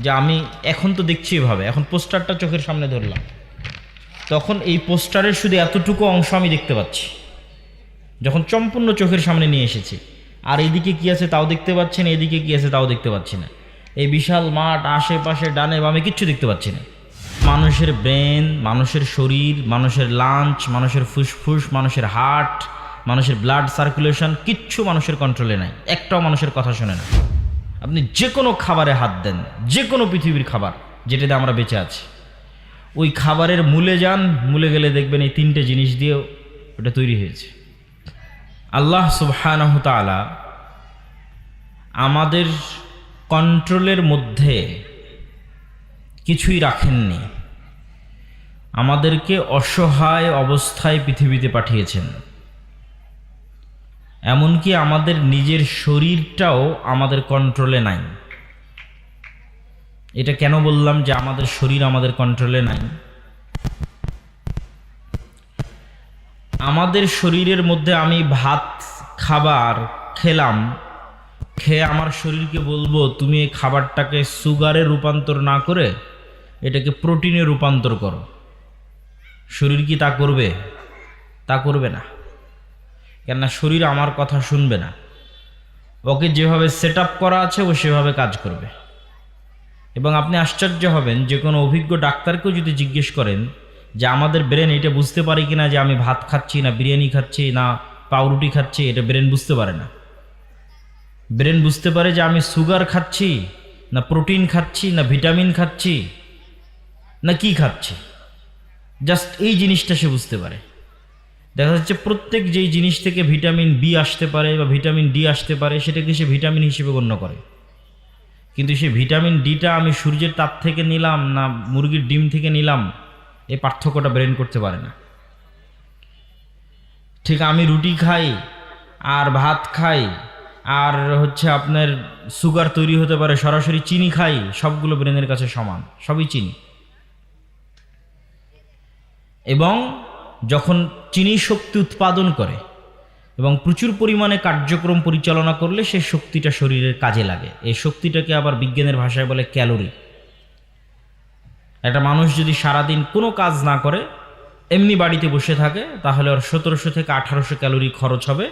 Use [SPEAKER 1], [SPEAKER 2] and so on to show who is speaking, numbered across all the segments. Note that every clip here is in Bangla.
[SPEAKER 1] যে আমি এখন তো দেখছি এভাবে, এখন পোস্টারটা চোখের সামনে ধরলাম, তখন এই পোস্টারের শুধু এতটুকু অংশ আমি দেখতে পাচ্ছি, যখন সম্পূর্ণ চোখের সামনে নিয়ে এসেছি, আর এদিকে কি আছে তাও দেখতে পাচ্ছি না, এদিকে কি আছে তাও দেখতে পাচ্ছি না, এই বিশাল মাঠ আশেপাশে ডানে বামে কিচ্ছু দেখতে পাচ্ছি না। মানুষের ব্রেন, মানুষের শরীর, মানুষের লাঞ্চ, মানুষের ফুসফুস, মানুষের হার্ট, মানুষের ব্লাড সার্কুলেশন কিচ্ছু মানুষের কন্ট্রোলে নাই, একটাও মানুষের কথা শোনে না। আপনি যে কোনো খাবারে হাত দেন, যে কোনো পৃথিবীর খাবার যেটাতে আমরা বেঁচে আছি, ওই খাবারের মূলে যান, মূলে গেলে দেখবেন এই তিনটে জিনিস দিয়ে ওটা তৈরি হয়েছে। আল্লাহ সুবহানাহু তাআলা আমাদের কন্ট্রোলের মধ্যে কিছুই রাখেননি, আমাদেরকে অসহায় অবস্থায় পৃথিবীতে পাঠিয়েছেন। এমনকি আমাদের নিজের শরীরটাও আমাদের কন্ট্রোলে নাই। এটা কেন বললাম যে আমাদের শরীর আমাদের কন্ট্রোলে নাই? আমাদের শরীরের মধ্যে আমি ভাত খাবার খেলাম, খেয়ে আমার শরীরকে বলবো তুমি এই খাবারটাকে সুগারে রূপান্তর না করে এটাকে প্রোটিনে রূপান্তর করো, শরীর কি তা করবে? তা করবে না, কেননা শরীর আমার কথা শুনবে না। ওকে যেভাবে সেট আপ করা আছে ও সেভাবে কাজ করবে। এবং আপনি আশ্চর্য হবেন, যে কোনো অভিজ্ঞ ডাক্তারকেও যদি জিজ্ঞেস করেন যে আমাদের ব্রেন এটা বুঝতে পারে কিনা যে আমি ভাত খাচ্ছি না বিরিয়ানি খাচ্ছি না পাউরুটি খাচ্ছি, এটা ব্রেন বুঝতে পারে না। ব্রেন বুঝতে পারে যে আমি সুগার খাচ্ছি না প্রোটিন খাচ্ছি না ভিটামিন খাচ্ছি না কি খাচ্ছি, জাস্ট এই জিনিসটা সে বুঝতে পারে। দেখা যাচ্ছে প্রত্যেক যেই জিনিস থেকে ভিটামিন বি আসতে পারে বা ভিটামিন ডি আসতে পারে সেটাকে সে ভিটামিন হিসেবে গণ্য করে, কিন্তু সে ভিটামিন ডিটা আমি সূর্যের তাপ থেকে নিলাম না মুরগির ডিম থেকে নিলাম, এই পার্থক্যটা ব্রেন করতে পারে না। ঠিক আমি রুটি খাই আর ভাত খাই আর আপনার সুগার তৈরি হতে পারে সরাসরি চিনি খাই, সবগুলো ব্রেনের কাছে সমান, সবই চিনি। এবং যখন চিনি শক্তি উৎপাদন করে এবং প্রচুর পরিমাণে কার্যক্রম পরিচালনা করলে সেই শক্তিটা শরীরের কাজে লাগে। এই শক্তিটাকে আবার বিজ্ঞানের ভাষায় বলে ক্যালোরি। একটা মানুষ যদি সারাদিন কোনো কাজ না করে এমনি বাড়িতে বসে থাকে, তাহলে ওর 1700 থেকে 1800 ক্যালোরি খরচ হবে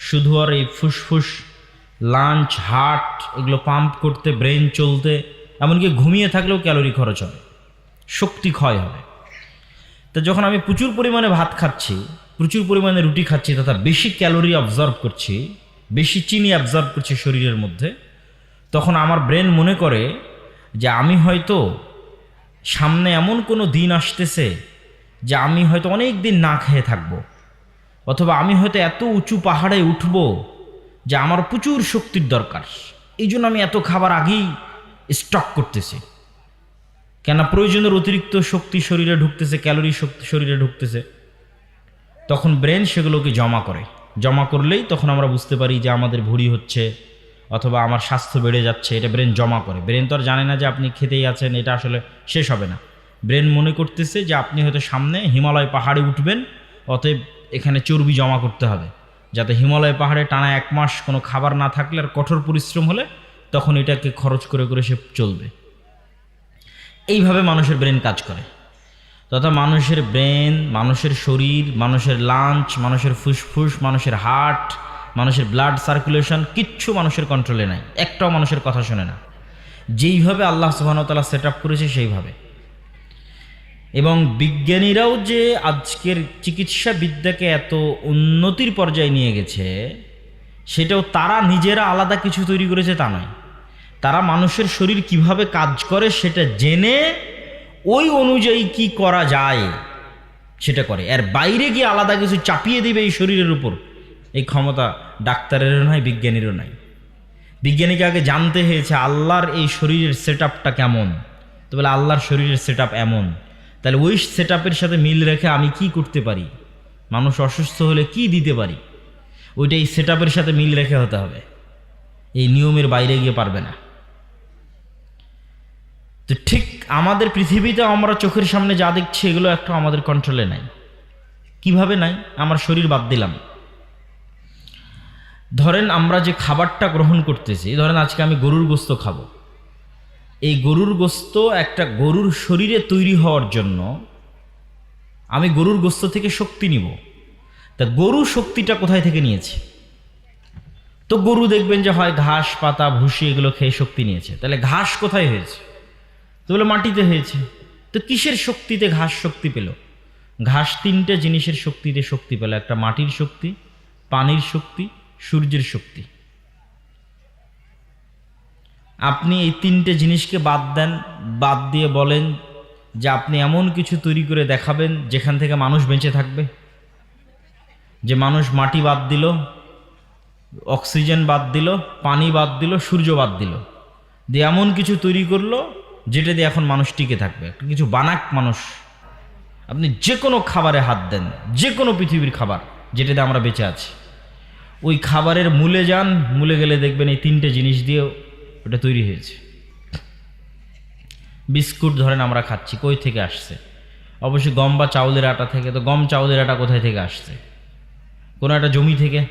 [SPEAKER 1] শুধু আর এই ফুসফুস, লাঞ্চ, হার্ট এগুলো পাম্প করতে, ব্রেন চলতে, এমনকি ঘুমিয়ে থাকলেও ক্যালোরি খরচ হবে, শক্তি ক্ষয় হবে। তো যখন আমি প্রচুর পরিমাণে ভাত খাচ্ছি, প্রচুর পরিমাণে রুটি খাচ্ছি তথা বেশি ক্যালোরি অবজর্ভ করছি, বেশি চিনি অবজর্ভ করছি শরীরের মধ্যে, তখন আমার ব্রেন মনে করে যে আমি হয়তো সামনে এমন কোনো দিন আসতেছে যে আমি হয়তো অনেক দিন না খেয়ে থাকব, অথবা আমি হয়তো এত উঁচু পাহাড়ে উঠব যে আমার প্রচুর শক্তির দরকার, এই জন্য আমি এত খাবার আগেই স্টক করতেছি। কেন? প্রয়োজনের অতিরিক্ত শক্তি শরীরে ঢুকতেছে, ক্যালোরি শক্তি শরীরে ঢুকতেছে, তখন ব্রেন সেগুলোকে জমা করে। জমা করলেই তখন আমরা বুঝতে পারি যে আমাদের ভুঁড়ি হচ্ছে অথবা আমার স্বাস্থ্য বেড়ে যাচ্ছে, এটা ব্রেন জমা করে। ব্রেন তো আর জানে না যে আপনি খেতেই আছেন, এটা আসলে শেষ হবে না। ব্রেন মনে করতেছে যে আপনি হয়তো সামনে হিমালয় পাহাড়ে উঠবেন, অতএব এখানে চর্বি জমা করতে হবে, যাতে হিমালয় পাহাড়ে টানা 1 মাস কোনো খাবার না থাকলে আর কঠোর পরিশ্রম হলে তখন এটাকে খরচ করে করে সে চলবে। এইভাবে মানুষের ব্রেন কাজ করে। তথা মানুষের ব্রেন, মানুষের শরীর, মানুষের লাঞ্চ, মানুষের ফুসফুস, মানুষের হার্ট, মানুষের ব্লাড সার্কুলেশন কিচ্ছু মানুষের কন্ট্রোলে নাই, একটাও মানুষের কথা শোনে না। যেইভাবে আল্লাহ সুবহানাহু ওয়া তাআলা সেট আপ করেছে সেইভাবে। এবং বিজ্ঞানীরাও যে আজকের চিকিৎসা বিদ্যাকে এত উন্নতির পর্যায়ে নিয়ে গেছে, সেটাও তারা নিজেরা আলাদা কিছু তৈরি করেছে তা নয়। তারা মানুষের শরীর কিভাবে কাজ করে সেটা জেনে ওই অনুযায়ী কি করা যায় সেটা করে। এর বাইরে গিয়ে আলাদা কিছু চাপিয়ে দিবে এই শরীরের উপর, এই ক্ষমতা ডাক্তারেরও নয়, বিজ্ঞানীরও নাই। বিজ্ঞানীকে আগে জানতে হয়েছে আল্লাহর এই শরীরের সেট আপটা কেমন। তো বলে আল্লাহর শরীরের সেট আপ এমন, তাহলে ওই সেট আপের সাথে মিল রেখে আমি কি করতে পারি, মানুষ অসুস্থ হলে কি দিতে পারি, ওইটা এই সেট আপের সাথে মিল রেখে হতে হবে, এই নিয়মের বাইরে গিয়ে পারবে না। তো ঠিক আমাদের পৃথিবীতে আমরা চোখের সামনে যা দেখছি এগুলো একটা আমাদের কন্ট্রোলে নাই। কিভাবে নাই? আমার শরীর বাদ দিলাম। ধরেন আমরা যে খাবারটা গ্রহণ করতেছি, ধরেন আজকে আমি গরুর গোস্ত খাবো, এই গরুর গোস্ত একটা গরুর শরীরে তৈরি হওয়ার জন্য আমি গরুর গোস্ত থেকে শক্তি নিব, তা গরু শক্তিটা কোথায় থেকে নিয়েছে? তো গরু দেখবেন যে হয় ঘাস পাতা ভুসি এগুলো খেয়ে শক্তি নিয়েছে, তাহলে ঘাস কোথায় হয়েছে? তো বলে মাটিতে হয়েছে। তো কিসের শক্তিতে ঘাস শক্তি পেল? ঘাস তিনটে জিনিসের শক্তিতে শক্তি পেল, একটা মাটির শক্তি, পানির শক্তি, সূর্যের শক্তি। আপনি এই তিনটে জিনিসকে বাদ দেন, বাদ দিয়ে বলেন যে আপনি এমন কিছু তৈরি করে দেখাবেন যেখান থেকে মানুষ বেঁচে থাকবে। যে মানুষ মাটি বাদ দিল, অক্সিজেন বাদ দিল, পানি বাদ দিল, সূর্য বাদ দিল, দিয়ে এমন কিছু তৈরি করলো যেটা দিয়ে এখন মানুষ টিকে থাকবে। কিছু বানাক মানুষ। আপনি যে কোনো খাবারে হাত দেন, যে কোনো পৃথিবীর খাবার যেটা দিয়ে আমরা বেঁচে আছি, ওই খাবারের মূলে যান, মূলে গেলে দেখবেন এই তিনটে জিনিস দিয়ে ওটা তৈরি হয়েছে। বিস্কুট ধরেন আমরা খাচ্ছি, কই থেকে আসছে? অবশ্যই গম বা চাউলের আটা থেকে। তো গম চাউলের আটা কোথায় থেকে আসছে? কোনো একটা জমি থেকে,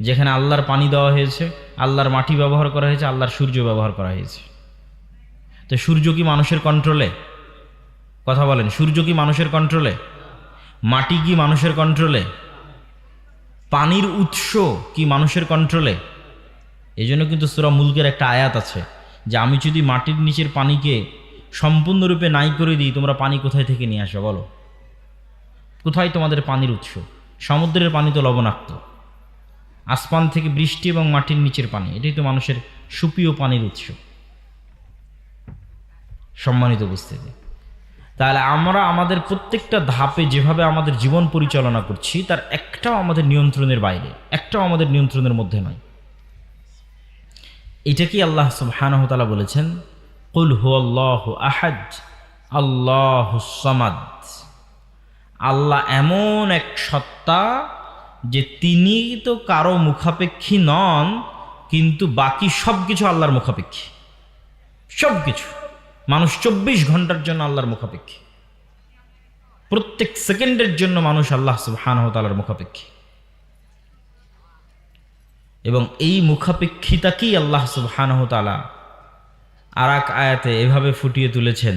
[SPEAKER 1] যেখানে আল্লাহর পানি দেওয়া হয়েছে, আল্লাহর মাটি ব্যবহার করা হয়েছে, আল্লাহর সূর্য ব্যবহার করা হয়েছে। তো সূর্য কি মানুষের কন্ট্রোলে? কথা বলেন, সূর্য কি মানুষের কন্ট্রোলে? মাটি কি মানুষের কন্ট্রোলে? পানির উৎস কি মানুষের কন্ট্রোলে? এই জন্য কিন্তু সূরা মুলকের একটা আয়াত আছে যে আমি যদি মাটির নিচের পানিকে সম্পূর্ণরূপে নাই করে দিই, তোমরা পানি কোথায় থেকে নিয়ে আসো বলো? কোথায় তোমাদের পানির উৎস? সমুদ্রের পানি তো লবণাক্ত, আসমান থেকে বৃষ্টি এবং মাটির নিচের পানি, এটাই তো মানুষের সুপেয় পানির উৎস। সম্মানিত উপস্থিতি, তাহলে আমরা আমাদের প্রত্যেকটা ধাপে যেভাবে আমাদের জীবন পরিচালনা করছি তার একটাও আমাদের নিয়ন্ত্রণের বাইরে, একটাও আমাদের নিয়ন্ত্রণের মধ্যে নয়। এটা কি আল্লাহ সুবহানাহু ওয়া তাআলা বলেছেন, কুল হুয়াল্লাহু আহাদ আল্লাহুস সামাদ। আল্লাহ এমন এক সত্তা যে তিনি তো কারো মুখাপেক্ষী নন, কিন্তু বাকি সব কিছু আল্লাহর মুখাপেক্ষী। সব কিছু, মানুষ 24 ঘন্টার জন্য আল্লাহর মুখাপেক্ষী, প্রত্যেক সেকেন্ডের জন্য মানুষ আল্লাহ সুবহানাহু ওয়া তাআলার মুখাপেক্ষী। এবং এই মুখাপেক্ষিতাকেই আল্লাহ সুবহানাহু ওয়া তাআলা আর এক আয়াতে এভাবে ফুটিয়ে তুলেছেন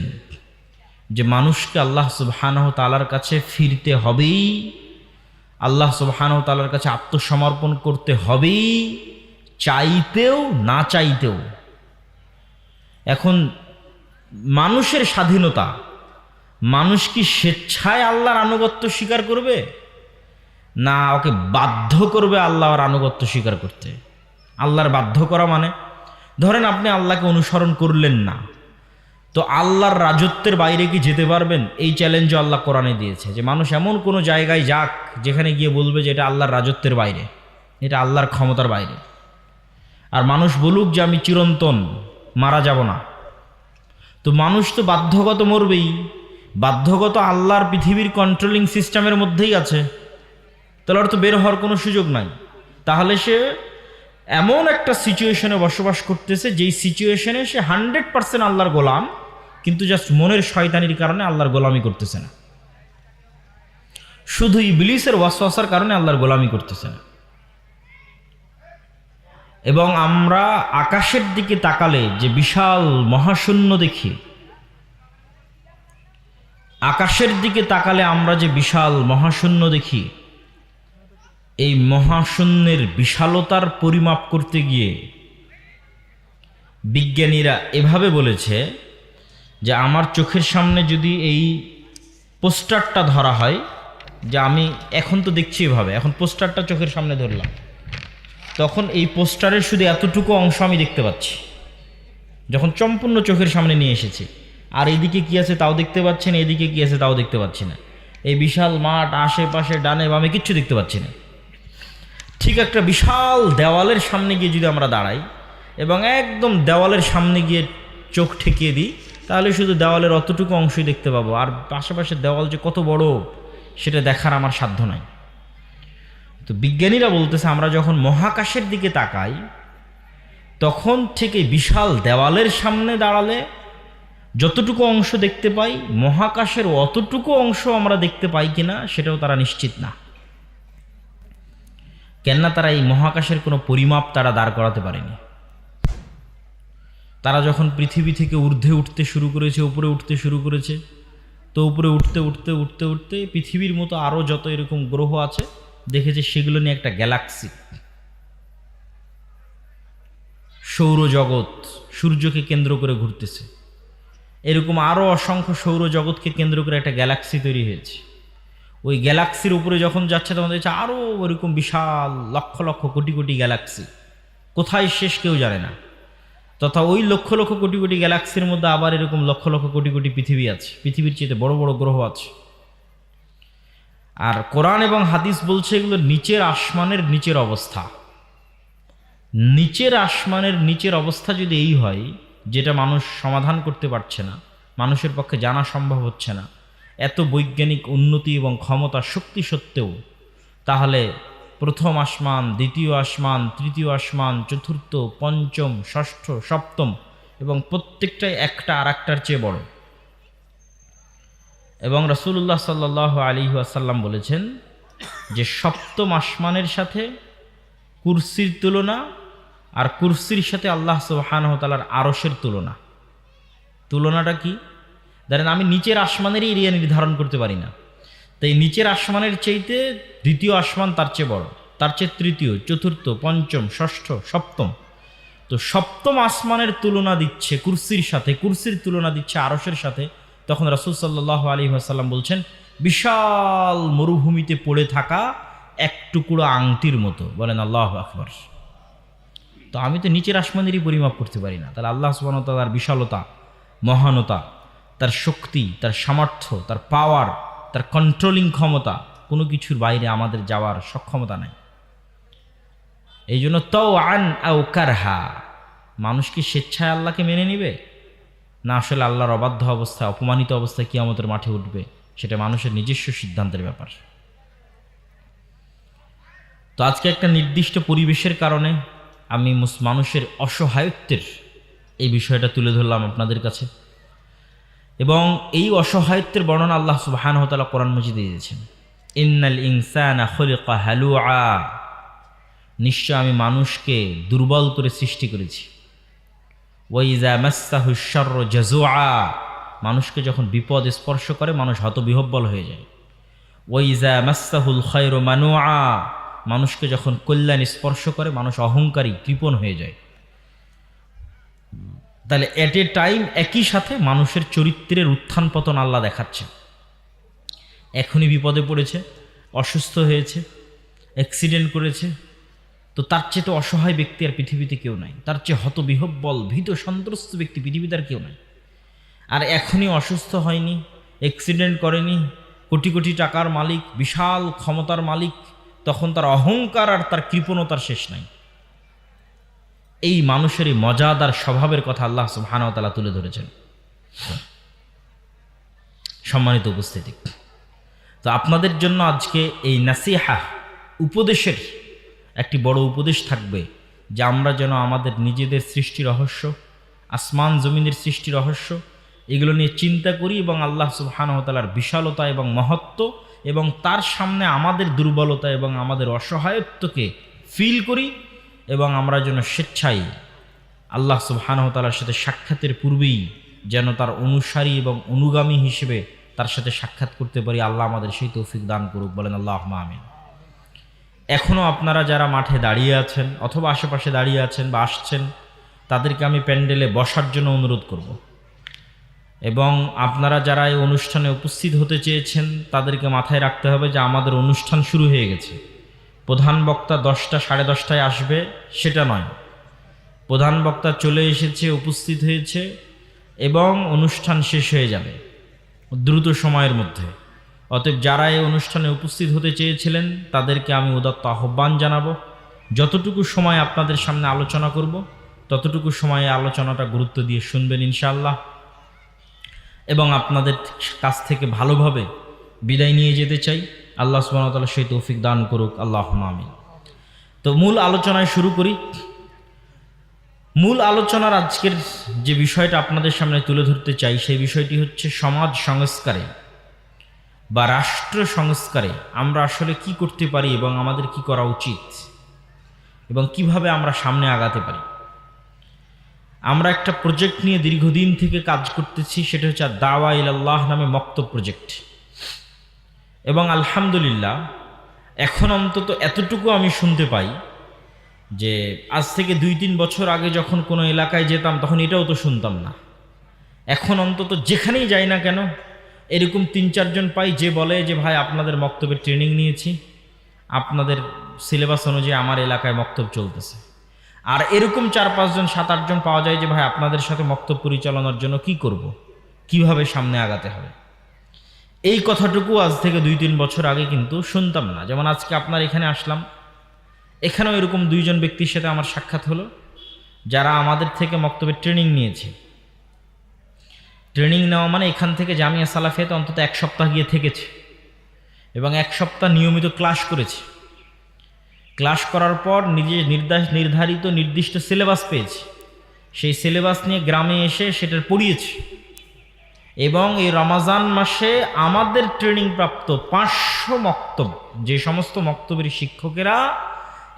[SPEAKER 1] যে মানুষকে আল্লাহ সুবহানাহু ওয়া তাআলার কাছে ফিরতে হবেই, আল্লাহ সুবহানাহু ওয়া তাআলার কাছে আত্মসমর্পণ করতে হবেই, চাইতেও না চাইতেও। এখন মানুষের স্বাধীনতা, মানুষ কি স্বেচ্ছায় আল্লাহর আনুগত্য স্বীকার করবে, না ওকে বাধ্য করবে আল্লাহর আনুগত্য স্বীকার করতে? আল্লাহর বাধ্য করা মানে, ধরেন আপনি আল্লাহকে অনুসরণ করলেন না, তো আল্লাহর রাজত্বের বাইরে কি যেতে পারবেন? এই চ্যালেঞ্জও আল্লাহ কোরআনে দিয়েছে যে মানুষ এমন কোনো জায়গায় যাক যেখানে গিয়ে বলবে যে এটা আল্লাহর রাজত্বের বাইরে, এটা আল্লাহর ক্ষমতার বাইরে। আর মানুষ বলুক যে আমি চিরন্তন, মারা যাব না। তো মানুষ তো বাধ্যগত মরবেই, বাধ্যগত আল্লাহর পৃথিবীর কন্ট্রোলিং সিস্টেমের মধ্যেই আছে, তাহলে ওর তো বের হওয়ার কোনো সুযোগ নাই। তাহলে সে এমন একটা সিচুয়েশনে বসবাস করতেছে যেই সিচুয়েশনে সে 100% আল্লাহর গোলাম, কিন্তু জাস্ট মনের শয়তানির কারণে আল্লাহর গোলামি করতেছে না, শুধু ইবলিসের ওয়াসওয়াসার কারণে আল্লাহর গোলামি করতেছে না। এবং আমরা আকাশের দিকে তাকালে যে বিশাল মহাশূন্য দেখি, আকাশের দিকে তাকালে আমরা যে বিশাল মহাশূন্য দেখি, এই মহাশূন্যের বিশালতার পরিমাপ করতে গিয়ে বিজ্ঞানীরা এভাবে বলেছে যে আমার চোখের সামনে যদি এই পোস্টারটা ধরা হয়, যে আমি এখন তো দেখছি এভাবে, এখন পোস্টারটা চোখের সামনে ধরলাম, তখন এই পোস্টারের শুধু এতটুকু অংশ আমি দেখতে পাচ্ছি যখন সম্পূর্ণ চোখের সামনে নিয়ে এসেছি। আর এদিকে কি আছে তাও দেখতে পাচ্ছি না, এদিকে কি আছে তাও দেখতে পাচ্ছি না, এই বিশাল মাঠ আশেপাশে ডানে বামে কিচ্ছু দেখতে পাচ্ছি না। ঠিক একটা বিশাল দেওয়ালের সামনে গিয়ে যদি আমরা দাঁড়াই এবং একদম দেওয়ালের সামনে গিয়ে চোখ ঠেকিয়ে দিই, তাহলে শুধু দেওয়ালের অতটুকু অংশই দেখতে পাবো, আর আশেপাশে দেওয়াল যে কত বড় সেটা দেখার আমার সাধ্য নাই। তো বিজ্ঞানীরা বলতেছে আমরা যখন মহাকাশের দিকে তাকাই তখন থেকে বিশাল দেওয়ালের সামনে দাঁড়ালে যতটুকু অংশ দেখতে পাই, মহাকাশের অতটুকু অংশ আমরা দেখতে পাই কিনা সেটাও তারা নিশ্চিত না। কেননা তারা এই মহাকাশের কোনো পরিমাপ তারা দাঁড় করাতে পারেনি। তারা যখন পৃথিবী থেকে ঊর্ধ্বে উঠতে শুরু করেছে, উপরে উঠতে শুরু করেছে, তো উপরে উঠতে উঠতে উঠতে উঠতে পৃথিবীর মতো আরও যত এরকম গ্রহ আছে দেখেছে, সেগুলো নিয়ে একটা গ্যালাক্সি, সৌরজগৎ সূর্যকে কেন্দ্র করে ঘুরতেছে। এরকম আরও অসংখ্য সৌরজগৎকে কেন্দ্র করে একটা গ্যালাক্সি তৈরি হয়েছে। ওই গ্যালাক্সির উপরে যখন যাচ্ছে তখন দেখছে আরও ওইরকম বিশাল লক্ষ লক্ষ কোটি কোটি গ্যালাক্সি, কোথায় শেষ কেউ জানে না। তথা ওই লক্ষ লক্ষ কোটি কোটি গ্যালাক্সির মধ্যে আবার এরকম লক্ষ লক্ষ কোটি কোটি পৃথিবী আছে, পৃথিবীর চেয়ে বড় বড় গ্রহ আছে। আর কোরআন এবং হাদিস বলছে এগুলো নিচের আসমানের নিচের অবস্থা। নিচের আসমানের নিচের অবস্থা যদি এই হয়, যেটা মানুষ সমাধান করতে পারছে না, মানুষের পক্ষে জানা সম্ভব হচ্ছে না, এত বৈজ্ঞানিক উন্নতি এবং ক্ষমতা শক্তি সত্ত্বেও, তাহলে প্রথম আসমান, দ্বিতীয় আসমান, তৃতীয় আসমান, চতুর্থ, পঞ্চম, ষষ্ঠ, সপ্তম, এবং প্রত্যেকটাই একটা আর একটার চেয়ে বড়। এবং রাসূলুল্লাহ সাল্লাল্লাহু আলাইহি ওয়াসাল্লাম বলেছেন যে সপ্তম আসমানের সাথে কুরসির তুলনা, আর কুরসির সাথে আল্লাহ সুবহানাহু ওয়া তাআলার আরশের তুলনা। তুলনাটা কি? ধরেন আমি নিচের আসমানেরই এরিয়া নির্ধারণ করতে পারি না, তাই নিচের আসমানের চাইতে দ্বিতীয় আসমান তার চেয়ে বড়, তার চেয়ে তৃতীয়, চতুর্থ, পঞ্চম, ষষ্ঠ, সপ্তম। তো সপ্তম আসমানের তুলনা দিচ্ছে কুরসির সাথে, কুরসির তুলনা দিচ্ছে আরশের সাথে। তখন রাসূল সাল্লাল্লাহু আলাইহি ওয়াসাল্লাম বলছেন বিশাল মরুভূমিতে পড়ে থাকা এক টুকরো আংটির মতো। বলেন আল্লাহু আকবার। তো আমি তো নিচের আসমানেরই পরিমাপ করতে পারি না, তাহলে আল্লাহ সুবহানাহু ওয়া তাআলার বিশালতা, মহানতা, তার শক্তি, তার সামর্থ্য, তার পাওয়ার, তার কন্ট্রোলিং ক্ষমতা, কোনো কিছুর বাইরে আমাদের যাওয়ার সক্ষমতা নাই। এই জন্য তাওআন আও কারহা, মানুষ কি স্বেচ্ছায় আল্লাহকে মেনে নিবে, না আসলে আল্লাহর অবাধ্য অবস্থায়, অপমানিত অবস্থায় কিয়ামতের মাঠে উঠবে, সেটা মানুষের নিজস্ব সিদ্ধান্তের ব্যাপার। তো আজকে একটা নির্দিষ্ট পরিবেশের কারণে আমি মানুষের অসহায়ত্বের এই বিষয়টা তুলে ধরলাম আপনাদের কাছে। এবং এই অসহায়ত্বের বর্ণনা আল্লাহ সুবহানাহু ওয়া তাআলা কোরআন মাজিদে দিয়েছেন, ইন্নাল ইনসানা খুলিকা হালুআ, নিশ্চয় আমি মানুষকে দুর্বল করে সৃষ্টি করেছি। ওয়া ইযা মাসসাহু শাররু জাযুআ, মানুষকে যখন বিপদ স্পর্শ করে মানুষ হতবিহ্বল হয়ে যায়। ওয়া ইযা মাসসাহুল খায়রু মানুআ, মানুষকে যখন কল্যাণ স্পর্শ করে মানুষ অহংকারী, কৃপণ হয়ে যায়। তাহলে এট এ টাইম একই সাথে মানুষের চরিত্রের উত্থান পতন আল্লাহ দেখাচ্ছে। এখনই বিপদে পড়েছে, অসুস্থ হয়েছে, অ্যাক্সিডেন্ট করেছে, তো তার চেয়ে তো অসহায় ব্যক্তি আর পৃথিবীতে কেউ নাই, তার চেয়ে হতবিহ্বল, ভীত, সন্ত্রস্ত ব্যক্তি পৃথিবীতে আর কেউ নাই। আর এখনই অসুস্থ হয়নি, অ্যাক্সিডেন্ট করেনি, কোটি কোটি টাকার মালিক, বিশাল ক্ষমতার মালিক, তখন তার অহংকার আর তার কৃপণতার শেষ নাই। এই মানুষের এই মজাদার স্বভাবের কথা আল্লাহ সুবহানাহু ওয়া তাআলা তুলে ধরেছেন। সম্মানিত উপস্থিতি, তো আপনাদের জন্য আজকে এই নাসিহা, উপদেশের একটি বড় উপদেশ থাকবে যে আমরা যেন আমাদের নিজেদের সৃষ্টি রহস্য, আসমান জমিনের সৃষ্টি রহস্য, এগুলো নিয়ে চিন্তা করি এবং আল্লাহ সুবহানাহু ওয়া তাআলার বিশালতা এবং মহত্ব এবং তার সামনে আমাদের দুর্বলতা এবং আমাদের অসহায়ত্বকে ফিল করি, এবং আমরা যেন স্বেচ্ছায় আল্লাহ সুবহানাহু ওয়া তাআলার সাথে সাক্ষাতের পূর্বেই যেন তার অনুসারী এবং অনুগামী হিসেবে তার সাথে সাক্ষাৎ করতে পারি। আল্লাহ আমাদের সেই তৌফিক দান করুক। বলেন আল্লাহুম্মা আমিন। এখনও আপনারা যারা মাঠে দাঁড়িয়ে আছেন অথবা আশেপাশে দাঁড়িয়ে আছেন বা আসছেন, তাদেরকে আমি প্যান্ডেলে বসার জন্য অনুরোধ করব। এবং আপনারা যারা এই অনুষ্ঠানে উপস্থিত হতে চেয়েছেন তাদেরকে মাথায় রাখতে হবে যে আমাদের অনুষ্ঠান শুরু হয়ে গেছে। প্রধান বক্তা 10টা সাড়ে 10টায় আসবে সেটা নয়, প্রধান বক্তা চলে এসেছে, উপস্থিত হয়েছে এবং অনুষ্ঠান শেষ হয়ে যাবে দ্রুত সময়ের মধ্যে। অতএব যারা এই অনুষ্ঠানে উপস্থিত হতে চেয়েছিলেন তাদেরকে আমি উদাত্ত আহ্বান জানাবো, যতটুকু সময় আপনাদের সামনে আলোচনা করব ততটুকু সময়ে আলোচনাটা গুরুত্ব দিয়ে শুনবেন ইনশাআল্লাহ, এবং আপনাদের কাছ থেকে ভালোভাবে বিদায় নিয়ে যেতে চাই। আল্লাহ সুবহানাহু ওয়া তাআলা সেই তৌফিক দান করুক। আল্লাহুম্মা আমিন। তো মূল আলোচনায় শুরু করি। মূল আলোচনার আজকের যে বিষয়টা আপনাদের সামনে তুলে ধরতে চাই সেই বিষয়টি হচ্ছে সমাজ সংস্কারে বা রাষ্ট্র সংস্কারে আমরা আসলে কি করতে পারি এবং আমাদের কি করা উচিত এবং কিভাবে আমরা সামনে আগাতে পারি। আমরা একটা প্রজেক্ট নিয়ে দীর্ঘদিন থেকে কাজ করতেছি, সেটা হচ্ছে দাওয়া ইলাল্লাহ নামে মক্তব প্রজেক্ট। এবং আলহামদুলিল্লাহ এখন অন্তত এতটুকু আমি শুনতে পাই যে আজ থেকে 2-3 বছর আগে যখন কোনো এলাকায় যেতাম তখন এটাও তো শুনতাম না। এখন অন্তত যেখানেই যাই না কেন এরকম 3-4 জন পাই যে বলে যে ভাই আপনাদের মক্তবের ট্রেনিং নিয়েছি, আপনাদের সিলেবাস অনুযায়ী আমার এলাকায় মক্তব চলতেছে। আর এরকম 4-5 জন 7-8 জন পাওয়া যায় যে ভাই আপনাদের সাথে মক্তব পরিচালনার জন্য কি করব, কিভাবে সামনে আগাতে হবে। এই কথাটুকু আজ থেকে 2-3 বছর আগে কিন্তু শুনতাম না। যেমন আজকে আপনার এখানে আসলাম, এখানেও এরকম 2 জন ব্যক্তির সাথে আমার সাক্ষাৎ হলো যারা আমাদের থেকে মক্তবের ট্রেনিং নিয়েছে। ট্রেনিং নেওয়া মানে এখান থেকে জামিয়া সালাফিয়াতে অন্তত 1 সপ্তাহ গিয়ে থেকেছে এবং 1 সপ্তাহ নিয়মিত ক্লাস করেছে। ক্লাস করার পর নিজে নির্ধারিত নির্দিষ্ট সিলেবাস পেয়েছে, সেই সিলেবাস নিয়ে গ্রামে এসে সেটার পড়িয়েছে। এবং এই রমাজান মাসে আমাদের ট্রেনিং প্রাপ্ত 500 মক্তব, যে সমস্ত মক্তবের শিক্ষকেরা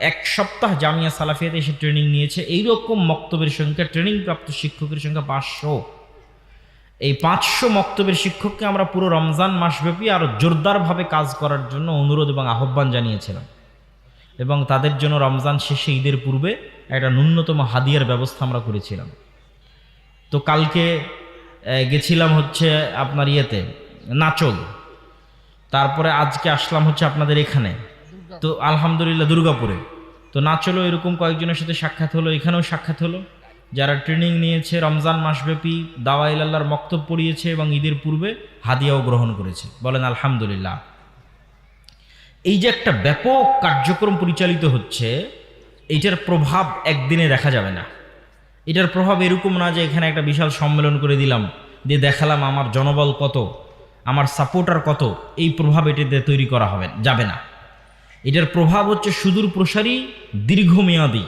[SPEAKER 1] 1 সপ্তাহ জামিয়া সালাফিয়াতে এসে ট্রেনিং নিয়েছে, এইরকম মক্তবের সংখ্যা, ট্রেনিং প্রাপ্ত শিক্ষকের সংখ্যা 500। এই 500 মক্তবের শিক্ষককে আমরা পুরো রমজান মাসব্যাপী আরও জোরদারভাবে কাজ করার জন্য অনুরোধ এবং আহ্বান জানিয়েছিলাম। এবং তাদের জন্য রমজান শেষে ঈদের পূর্বে একটা ন্যূনতম হাদিয়ার ব্যবস্থা আমরা করেছিলাম। তো কালকে গেছিলাম হচ্ছে আপনার ইয়েতে নাচল, তারপরে আজকে আসলাম হচ্ছে আপনাদের এখানে, তো আলহামদুলিল্লাহ দুর্গাপুরে। তো নাচলও এরকম কয়েকজনের সাথে সাক্ষাৎ হলো, এখানেও সাক্ষাৎ হলো যারা ট্রেনিং নিয়েছে, রমজান মাসব্যাপী দাওয়া ইলাল্লাহর মক্তব পড়িয়েছে এবং ঈদের পূর্বে হাদিয়াও গ্রহণ করেছে। বলেন আলহামদুলিল্লাহ। এই যে একটা ব্যাপক কার্যক্রম পরিচালিত হচ্ছে, এইটার প্রভাব একদিনে দেখা যাবে না। এটার প্রভাব এরকম না যে এখানে একটা বিশাল সম্মেলন করে দিলাম, দিয়ে দেখালাম আমার জনবল কত, আমার সাপোর্টার কত, এই প্রভাব এটাতে তৈরি করা যাবে না। এটার প্রভাব হচ্ছে সুদূর প্রসারী, দীর্ঘমেয়াদী।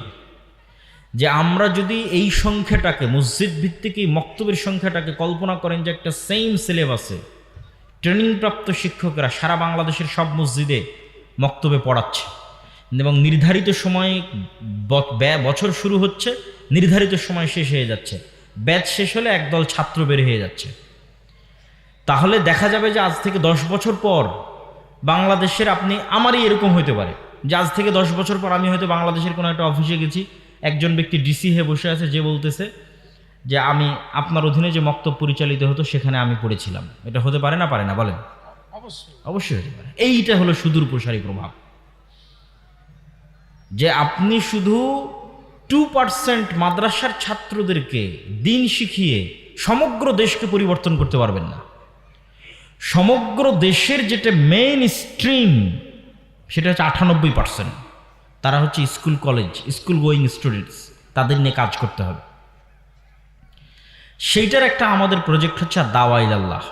[SPEAKER 1] যে আমরা যদি এই সংখ্যাটাকে, মসজিদ ভিত্তিক এই মক্তবের সংখ্যাটাকে কল্পনা করেন যে একটা সেম সিলেবাসে ট্রেনিংপ্রাপ্ত শিক্ষকেরা সারা বাংলাদেশের সব মসজিদে মক্তবে পড়াচ্ছে এবং নির্ধারিত সময়ে বছর শুরু হচ্ছে, নির্ধারিত সময় শেষ হয়ে যাচ্ছে, ব্যাচ শেষ হলে একদল ছাত্র বের হয়ে যাচ্ছে, তাহলে দেখা যাবে যে আজ থেকে 10 বছর পর বাংলাদেশের, আমারই এরকম হইতে পারে যে আজ থেকে 10 বছর পর আমি হয়তো বাংলাদেশের কোনো একটা অফিসে গেছি, একজন ব্যক্তি ডিসি হয়ে বসে আছে, যে বলতেছে যে আমি আপনার অধীনে যে মক্তব পরিচালিত হতো সেখানে আমি পড়েছিলাম। এটা হতে পারে না? পারে না? বলেন। অবশ্যই হতে পারে। এইটা হলো সুদূর প্রসারী প্রভাব, যে আপনি শুধু 2% মাদ্রাসার ছাত্রদেরকে দিন শিখিয়ে সমগ্র দেশকে পরিবর্তন করতে পারবেন না। সমগ্র দেশের যেটা মেইন স্ট্রিম, সেটা হচ্ছে 98%, তারা হচ্ছে school college, school going students, তাদের নিয়ে কাজ করতে হবে। সেইটার একটা আমাদের প্রজেক্ট হচ্ছে দাওয়া ইলাল্লাহ,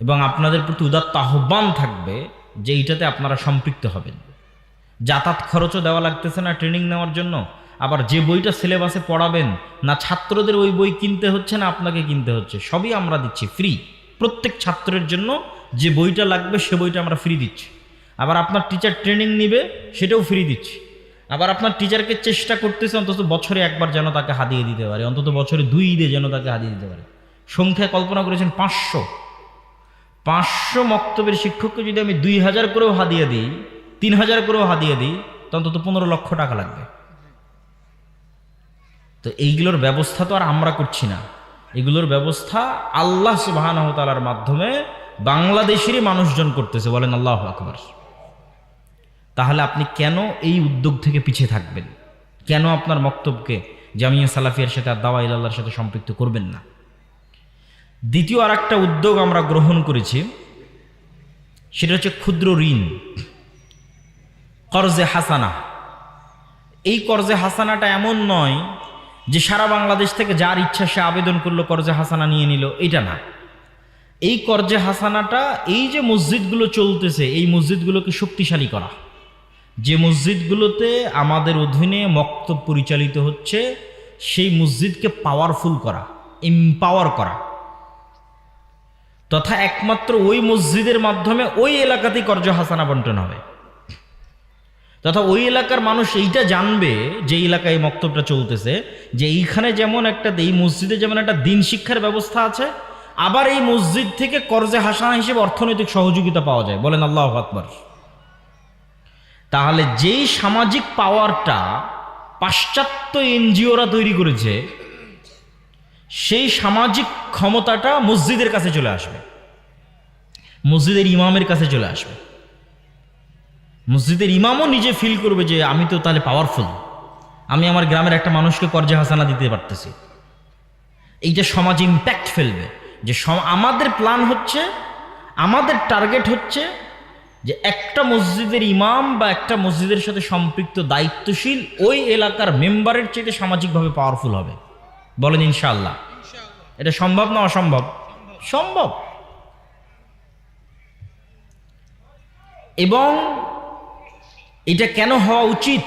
[SPEAKER 1] এবং আপনাদের প্রতি উদাত্ত আহ্বান থাকবে যে এইটাতে আপনারা সম্পৃক্ত হবেন। যাতায়াত খরচও দেওয়া লাগতেছে না ট্রেনিং নেওয়ার জন্য, আবার যে বইটা সিলেবাসে পড়াবেন না ছাত্রদের ওই বই কিনতে হচ্ছে না আপনাকে কিনতে হচ্ছে, সবই আমরা দিচ্ছি ফ্রি। প্রত্যেক ছাত্রের জন্য যে বইটা লাগবে সে বইটা আমরা ফ্রি দিচ্ছি। আবার আপনার টিচার ট্রেনিং নিবে সেটাও ফ্রি দিচ্ছি। আবার আপনার টিচারকে চেষ্টা করতেছে অন্তত বছরে একবার যেন তাকে হাদিয়ে দিতে পারে, অন্তত বছরে 2 ঈদে যেন তাকে হাদিয়ে দিতে পারে। সংখ্যা কল্পনা করেছেন 500 মক্তবের শিক্ষককে যদি আমি 2000 করেও হাদিয়ে দিই, 3000 করেও হাদিয়ে দিই, তো অন্তত 15 লক্ষ টাকা লাগবে। তো এইগুলোর ব্যবস্থা তো আর আমরা করছি না, এগুলোর ব্যবস্থা আল্লাহ সুবহানাহু ওয়া তাআলার মাধ্যমে বাংলাদেশেরই মানুষজন করতেছে। বলেন আল্লাহু আকবার। তাহলে আপনি কেন এই উদ্যোগ থেকে পিছিয়ে থাকবেন? কেন আপনার মক্তবকে জামিয়া সালাফিয়ার সাথে আর দাওয়া ইলাল্লাহর সাথে সম্পৃক্ত করবেন না? দ্বিতীয় আর একটা উদ্যোগ আমরা গ্রহণ করেছি, সেটা হচ্ছে ক্ষুদ্র ঋণ, কর্জে হাসানা। এই কর্জে হাসানাটা এমন নয় যে সারা বাংলাদেশ থেকে যার ইচ্ছা সে আবেদন করলো কর্জে হাসানা নিয়ে নিল, এটা না। এই কর্জে হাসানাটা এই যে মসজিদগুলো চলতেছে, এই মসজিদগুলোকে শক্তিশালী করা, যে মসজিদগুলোতে আমাদের অধীনে মক্তব পরিচালিত হচ্ছে সেই মসজিদকে পাওয়ারফুল করা, এম্পাওয়ার করা, তথা একমাত্র ওই মসজিদের মাধ্যমে ওই এলাকাতেই কর্জ হাসানা বন্টন হবে। তথা ওই এলাকার মানুষ এইটা জানবে, যে এলাকায় মক্তবটা চলতেছে, যে এইখানে যেমন এই মসজিদে যেমন একটা দিন শিক্ষার ব্যবস্থা আছে, আবার এই মসজিদ থেকে কর্জে হাসানা হিসেবে অর্থনৈতিক সহযোগিতা পাওয়া যায়। বলেন আল্লাহু আকবার। তাহলে যেই সামাজিক পাওয়ারটা পাশ্চাত্য এনজিওরা তৈরি করেছে, সেই সামাজিক ক্ষমতাটা মসজিদের কাছে চলে আসবে, মসজিদের ইমামের কাছে চলে আসবে। মসজিদের ইমামও নিজে ফিল করবে যে আমি তো তাহলে পাওয়ারফুল, আমি আমার গ্রামের একটা মানুষকে কর্জে হাসানা দিতে পারতেছি। এইটা সমাজে ইম্প্যাক্ট ফেলবে। যে আমাদের প্ল্যান হচ্ছে, আমাদের টার্গেট হচ্ছে যে একটা মসজিদের ইমাম বা একটা মসজিদের সাথে সম্পৃক্ত দায়িত্বশীল ওই এলাকার মেম্বারের চেয়ে সামাজিকভাবে পাওয়ারফুল হবে। বলেন ইনশাআল্লাহ। এটা সম্ভব না অসম্ভব? সম্ভব। এবং এটা কেন হওয়া উচিত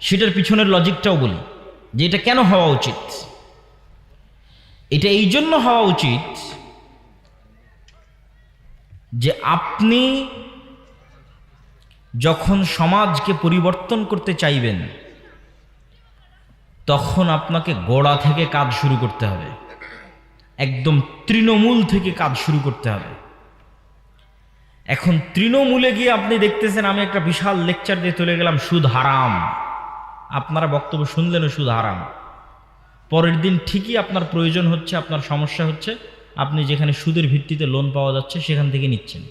[SPEAKER 1] সেটার পিছনের লজিকটাও বলি, যে এটা কেন হওয়া উচিত। এটা এই জন্য হওয়া উচিত যে আপনি যখন সমাজকে পরিবর্তন করতে চাইবেন, তখন আপনাকে গোড়া থেকে কাজ শুরু করতে হবে, একদম তৃণমূল থেকে কাজ শুরু করতে হবে। এখন তৃণমূলে গিয়ে আপনি দেখতেছেন, আমি একটা বিশাল লেকচার দিয়ে চলে গেলাম সুদ হারাম, আপনারা বক্তব্য শুনলেনও সুদ হারাম। পরের দিন ঠিকই আপনার প্রয়োজন হচ্ছে, আপনার সমস্যা হচ্ছে, আপনি যেখানে সুদের ভিত্তিতে লোন পাওয়া যাচ্ছে সেখান থেকে নিচ্ছেন।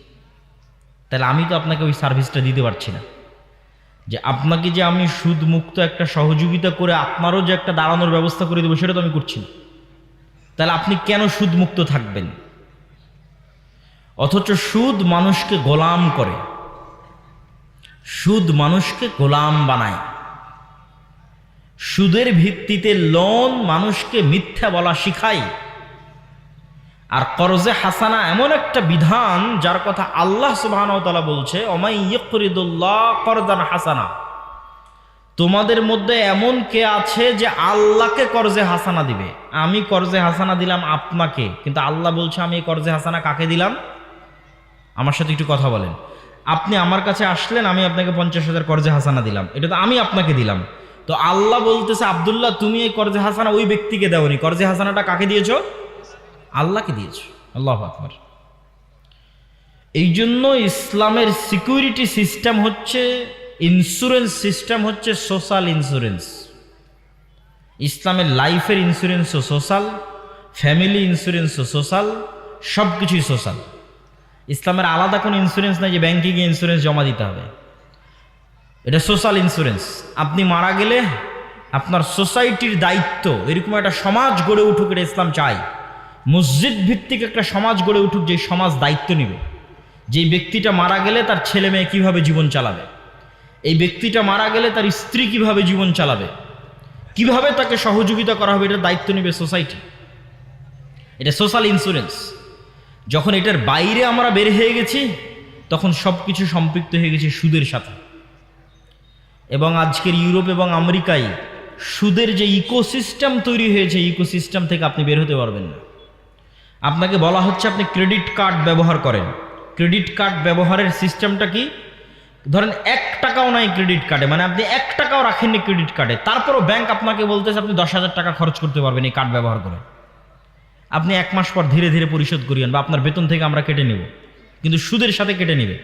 [SPEAKER 1] তাহলে আমি তো আপনাকে ওই সার্ভিসটা দিতে পারছি না। যে আপনাকে যে আমি সুদ মুক্ত একটা সহযোগিতা করে আপনারও যে একটা দাঁড়ানোর ব্যবস্থা করে দেবো, সেটা তো আমি করছি না। তাহলে আপনি কেন সুদ মুক্ত থাকবেন? অথচ সুদ মানুষকে গোলাম করে, সুদ মানুষকে গোলাম বানায়। সুদের ভিত্তিতে লোন মানুষকে মিথ্যা বলা শিখায়। আর কর্জে হাসানা এমন একটা বিধান যার কথা আল্লাহ সুবহানাহু ওয়া তাআলা বলছে, ওমাই ইয়াকরিদুল্লাহ করদান হাসানা। তোমাদের মধ্যে এমন কে আছে যে আল্লাহকে কর্জে হাসানা দিবে? আমি কর্জে হাসানা দিলাম আপনাকে, কিন্তু আল্লাহ বলছে আমি এই কর্জে হাসানা কাকে দিলাম? আমার সাথে একটু কথা বলেন। আপনি আমার কাছে আসলেন, আমি আপনাকে 50,000 কর্জে হাসানা দিলাম, এটা তো আমি আপনাকে দিলাম। তো আল্লাহ বলতেছে, আব্দুল্লাহ তুমি এই কর্জে হাসানা ওই ব্যক্তিকে দেওনি, কর্জে হাসানাটা কাকে দিয়েছো? আল্লাহকে দিয়েছো। আল্লাহু আকবার। এই জন্য ইসলামের সিকিউরিটি সিস্টেম হচ্ছে, ইন্স্যুরেন্স সিস্টেম হচ্ছে সোশ্যাল ইন্স্যুরেন্স। ইসলামের লাইফের ইন্স্যুরেন্সও সোশ্যাল, ফ্যামিলি ইন্স্যুরেন্সও সোশ্যাল, সব কিছুই সোশ্যাল। ইসলামের আলাদা কোনো ইন্স্যুরেন্স নাই যে ব্যাংকে গিয়ে ইন্স্যুরেন্স জমা দিতে হবে। এটা সোশ্যাল ইন্স্যুরেন্স। আপনি মারা গেলে আপনার সোসাইটির দায়িত্ব, এরকম একটা সমাজ গড়ে উঠুক, এটা ইসলাম চাই। মসজিদ ভিত্তিক একটা সমাজ গড়ে উঠুক, যে সমাজ দায়িত্ব নেবে। যে ব্যক্তিটা মারা গেলে তার ছেলে মেয়ে কীভাবে জীবন চালাবে, এই ব্যক্তিটা মারা গেলে তার স্ত্রী কিভাবে জীবন চালাবে, কিভাবে তাকে সহযোগিতা করা হবে, এটার দায়িত্ব নেবে সোসাইটি। এটা সোশ্যাল ইন্স্যুরেন্স। যখন এটার বাইরে আমরা বের হয়ে গেছি, তখন সব কিছু সম্পৃক্ত হয়ে গেছে সুদের সাথে। এবং আজকের ইউরোপ এবং আমেরিকায় সুদের যে ইকোসিস্টেম তৈরি হয়েছে, ইকোসিস্টেম থেকে আপনি বের হতে পারবেন না। আপনাকে বলা হচ্ছে আপনি ক্রেডিট কার্ড ব্যবহার করেন। ক্রেডিট কার্ড ব্যবহারের সিস্টেমটা কি? ধরেন 1 টাকাও নাই ক্রেডিট কার্ডে, মানে আপনি 1 টাকাও রাখেননি ক্রেডিট কার্ডে, তারপরও ব্যাংক আপনাকে বলতেছে আপনি 10,000 টাকা খরচ করতে পারবেন এই কার্ড ব্যবহার করে। আপনি 1 মাস পর ধীরে ধীরে পরিশোধ করিয়েন, বা আপনার বেতন থেকে আমরা কেটে নেব, কিন্তু সুদের সাথে কেটে নেবে।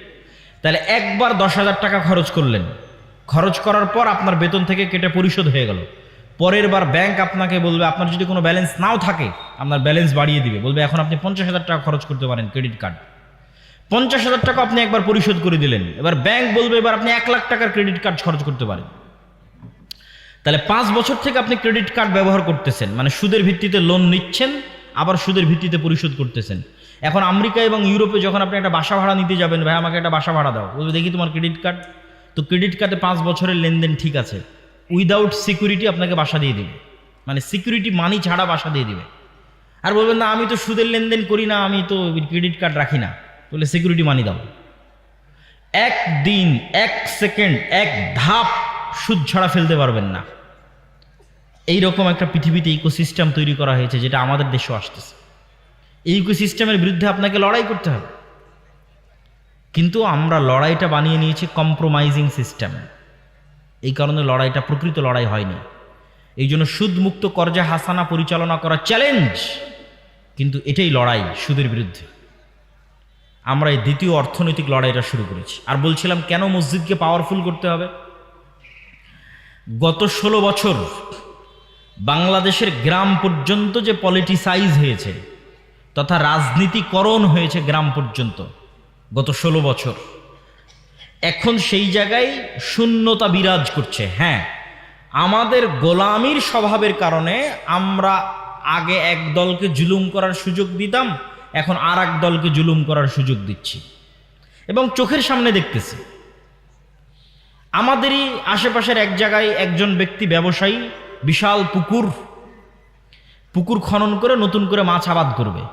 [SPEAKER 1] তাহলে একবার 10,000 টাকা খরচ করলেন, খরচ করার পর আপনার বেতন থেকে কেটে পরিশোধ হয়ে গেল। পরের বার ব্যাংক আপনাকে বলবে, আপনার যদি কোনো ব্যালেন্স নাও থাকে আপনার ব্যালেন্স বাড়িয়ে দিবে, বলবে এখন আপনি 50,000 টাকা খরচ করতে পারেন ক্রেডিট কার্ড। 50,000 টাকা আপনি একবার পরিশোধ করে দিলেন, এবার ব্যাংক বলবে এবার আপনি 1 লাখ টাকার ক্রেডিট কার্ড খরচ করতে পারেন। তাহলে 5 বছর থেকে আপনি ক্রেডিট কার্ড ব্যবহার করতেছেন, মানে সুদের ভিত্তিতে লোন নিচ্ছেন, আবার সুদের ভিত্তিতে পরিশোধ করতেছেন। এখন আমেরিকা এবং ইউরোপে যখন আপনি একটা বাসা ভাড়া নিতে যাবেন, ভাই আমাকে একটা বাসা ভাড়া দাও, বলবে দেখি তোমার ক্রেডিট কার্ড। তো ক্রেডিট কার্ডে 5 বছরের লেনদেন ঠিক আছে, উইদাউট সিকিউরিটি আপনাকে বাসা দিয়ে দিবে, মানে সিকিউরিটি মানি ছাড়া বাসা দিয়ে দিবে। আর বলবেন না আমি তো সুদের লেনদেন করি না, আমি তো ক্রেডিট কার্ড রাখি না, বলে সিকিউরিটি মানি দাও। 1 দিন 1 সেকেন্ড 1 ধাপ সুদ ছাড়া ফেলতে পারবেন না। এইরকম একটা পৃথিবীতে ইকোসিস্টেম তৈরি করা হয়েছে, যেটা আমাদের দেশেও আসতেছে। এই ইকোসিস্টেমের বিরুদ্ধে আপনাকে লড়াই করতে হবে, কিন্তু আমরা লড়াইটা বানিয়ে নিয়েছি কম্প্রোমাইজিং সিস্টেম। এই কারণে লড়াইটা প্রকৃত লড়াই হয়নি। এই জন্য সুদমুক্ত কর্জা হাসানা পরিচালনা করা চ্যালেঞ্জ, কিন্তু এটাই লড়াই সুদের বিরুদ্ধে। আমরা এই দ্বিতীয় অর্থনৈতিক লড়াইটা শুরু করেছি। আর বলছিলাম কেন মসজিদকে পাওয়ারফুল করতে হবে। গত 16 বছর বাংলাদেশের গ্রাম পর্যন্ত যে পলিটিসাইজ হয়েছে তথা রাজনীতিকরণ হয়েছে গ্রাম পর্যন্ত গত 16 বছর, এখন সেই জায়গায় শূন্যতা বিরাজ করছে। হ্যাঁ, আমাদের গোলামির স্বভাবের কারণে আমরা আগে এক দলকে জুলুম করার সুযোগ দিতাম, এখন আর এক দলকে জুলুম করার সুযোগ দিচ্ছি এবং চোখের সামনে দেখতেছি। আমাদেরই আশেপাশের এক জায়গায় একজন ব্যক্তি ব্যবসায়ী বিশাল পুকুর খনন করে নতুন করে মাছ আবাদ করবে।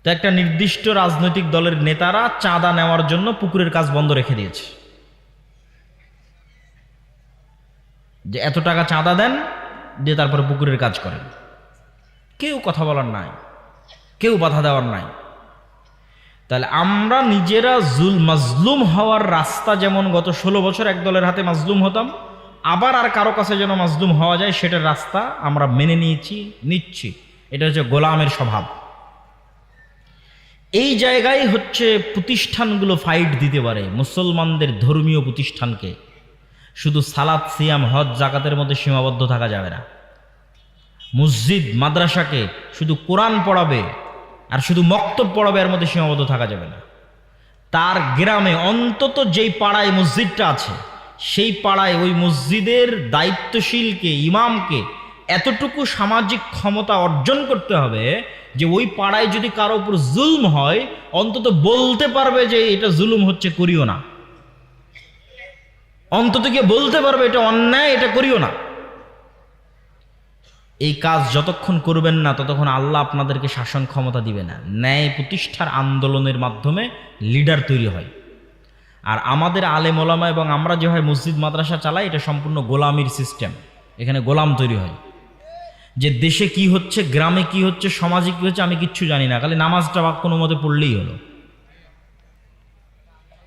[SPEAKER 1] তো একটা নির্দিষ্ট রাজনৈতিক দলের নেতারা চাঁদা নেওয়ার জন্য পুকুরের কাজ বন্ধ রেখে দিয়েছে, যে এত টাকা চাঁদা দেন, দিয়ে তারপরে পুকুরের কাজ করেন। কেউ কথা বলার নাই, কেউ বাধা দেওয়ার নাই। তাহলে আমরা নিজেরা মাজলুম হওয়ার রাস্তা, যেমন গত 16 বছর এক দলের হাতে মাজলুম হতাম, আবার আর কারো কাছে যেন মাজলুম হওয়া যায় সেটার রাস্তা আমরা মেনে নিচ্ছি। এটা হচ্ছে গোলামের স্বভাব। এই জায়গায় হচ্ছে প্রতিষ্ঠানগুলো ফাইট দিতে পারে মুসলমানদের ধর্মীয় প্রতিষ্ঠানকে। শুধু সালাত, সিয়াম, হজ, জাকাতের মধ্যে সীমাবদ্ধ থাকা যাবে না। মসজিদ, মাদ্রাসাকে শুধু কোরআন পড়াবে আর শুধু মক্তব পড়াবে এর মধ্যে সীমাবদ্ধ থাকা যাবে না। তার গ্রামে অন্তত যেই পাড়ায় মসজিদটা আছে সেই পাড়ায় ওই মসজিদের দায়িত্বশীলকে, ইমামকে এতটুকু সামাজিক ক্ষমতা অর্জন করতে হবে যে ওই পাড়ায় যদি কারো উপর জুলম হয় অন্তত বলতে পারবে যে এটা জুলুম হচ্ছে, করিও না। অন্তত গিয়ে বলতে পারবে এটা অন্যায়, এটা করিও না। এই কাজ যতক্ষণ করবেন না ততক্ষণ আল্লাহ আপনাদেরকে শাসন ক্ষমতা দিবে না। ন্যায় প্রতিষ্ঠার আন্দোলনের মাধ্যমে লিডার তৈরি হয়। আর আমাদের আলেম ওলামা এবং আমরা যেভাবে মসজিদ মাদ্রাসা চালাই, এটা সম্পূর্ণ গোলামির সিস্টেম। এখানে গোলাম তৈরি হয়, যে দেশে কি হচ্ছে, গ্রামে কি হচ্ছে, সমাজে কি হচ্ছে আমি কিচ্ছু জানি না, খালি নামাজটা বা কোনো মতে পড়লেই হলো।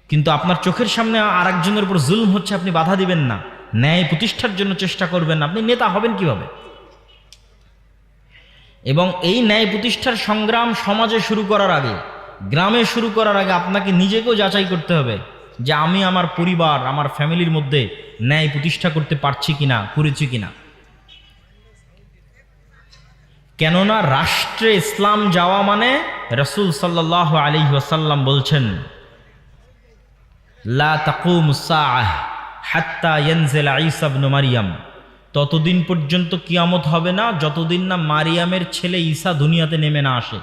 [SPEAKER 1] কিন্তু আপনার চোখের সামনে আরেকজনের উপর জুলম হচ্ছে, আপনি বাধা দিবেন না, ন্যায় প্রতিষ্ঠার জন্য চেষ্টা করবেন না, আপনি নেতা হবেন কিভাবে? এবং এই ন্যায় প্রতিষ্ঠার সংগ্রাম সমাজে শুরু করার আগে, গ্রামে শুরু করার আগে আপনাকে নিজেকেও যাচাই করতে হবে যে আমি আমার পরিবার, আমার ফ্যামিলির মধ্যে ন্যায় প্রতিষ্ঠা করতে পারছি কিনা, করেছি কিনা। কেননা রাষ্ট্রে ইসলাম যাওয়া মানে রাসূল সাল্লাল্লাহু আলাইহি ওয়াসাল্লাম বলছেন, লা তাকুমুস সাআহ হাত্তা ইয়ানজিলা ঈসা ইবনে মারইয়াম, ততদিন পর্যন্ত কিয়ামত হবে না যতদিন না মারিয়ামের ছেলে ঈসা দুনিয়াতে নেমে না আসে।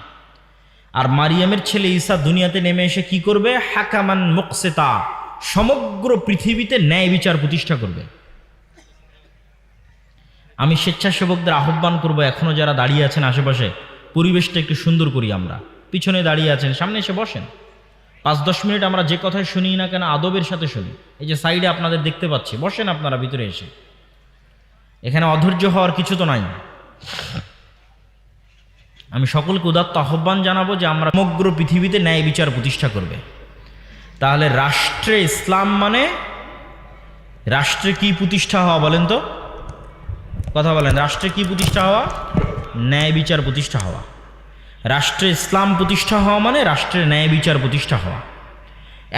[SPEAKER 1] আর মারিয়ামের ছেলে ঈসা দুনিয়াতে নেমে এসে কি করবে? হাকামান মুকসিতা, সমগ্র পৃথিবীতে ন্যায় বিচার প্রতিষ্ঠা করবে। আমি স্বেচ্ছাসেবকদের আহ্বান করব, এখনো যারা দাঁড়িয়ে আছেন আশেপাশে, পরিবেশটা একটু সুন্দর করি। আমরা পিছনে দাঁড়িয়ে আছেন, সামনে এসে বসেন। 5-10 মিনিট আমরা যে কথাই শুনি না কেন আদবের সাথে শুনি। এই যে সাইডে আপনাদের দেখতে পাচ্ছি, বসেন আপনারা ভিতরে এসে। এখানে অধৈর্য হওয়ার কিছু তো নাই। আমি সকলকে উদাত্ত আহ্বান জানাবো যে আমরা সমগ্র পৃথিবীতে ন্যায় বিচার প্রতিষ্ঠা করবে। তাহলে রাষ্ট্রে ইসলাম মানে রাষ্ট্রে কি প্রতিষ্ঠা হওয়া? বলেন তো, কথা বলেন। রাষ্ট্রে কি প্রতিষ্ঠা হওয়া? ন্যায় বিচার প্রতিষ্ঠা হওয়া। রাষ্ট্রে ইসলাম প্রতিষ্ঠা হওয়া মানে রাষ্ট্রের ন্যায় বিচার প্রতিষ্ঠা হওয়া।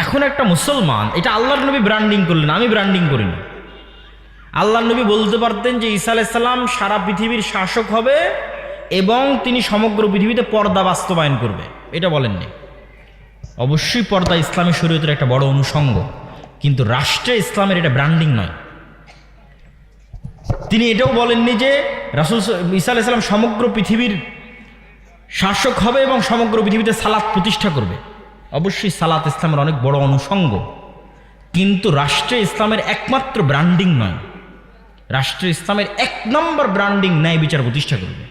[SPEAKER 1] এখন একটা মুসলমান, এটা আল্লাহর নবী ব্র্যান্ডিং করলেন, আমি ব্র্যান্ডিং করিনি। আল্লাহর নবী বলতে পারতেন যে ঈসা আলাইহিস সালাম সারা পৃথিবীর শাসক হবে এবং তিনি সমগ্র পৃথিবীতে পর্দা বাস্তবায়ন করবে, এটা বলেননি। অবশ্যই পর্দা ইসলামী শরীয়তের একটা বড় অনুষঙ্গ, কিন্তু রাষ্ট্রে ইসলামের এটা ব্র্যান্ডিং নয়। তিনি এটাও বলেননি যে রাসূল ঈসা আলাইহিস সালাম সমগ্র পৃথিবীর শাসক হবে এবং সমগ্র পৃথিবীতে সালাত প্রতিষ্ঠা করবে। অবশ্যই সালাত ইসলামের অনেক বড় অনুষঙ্গ, কিন্তু রাষ্ট্রে ইসলামের একমাত্র ব্র্যান্ডিং নয়। রাষ্ট্রে ইসলামের 1 নম্বর ব্র্যান্ডিং ন্যায় বিচার প্রতিষ্ঠা করবে।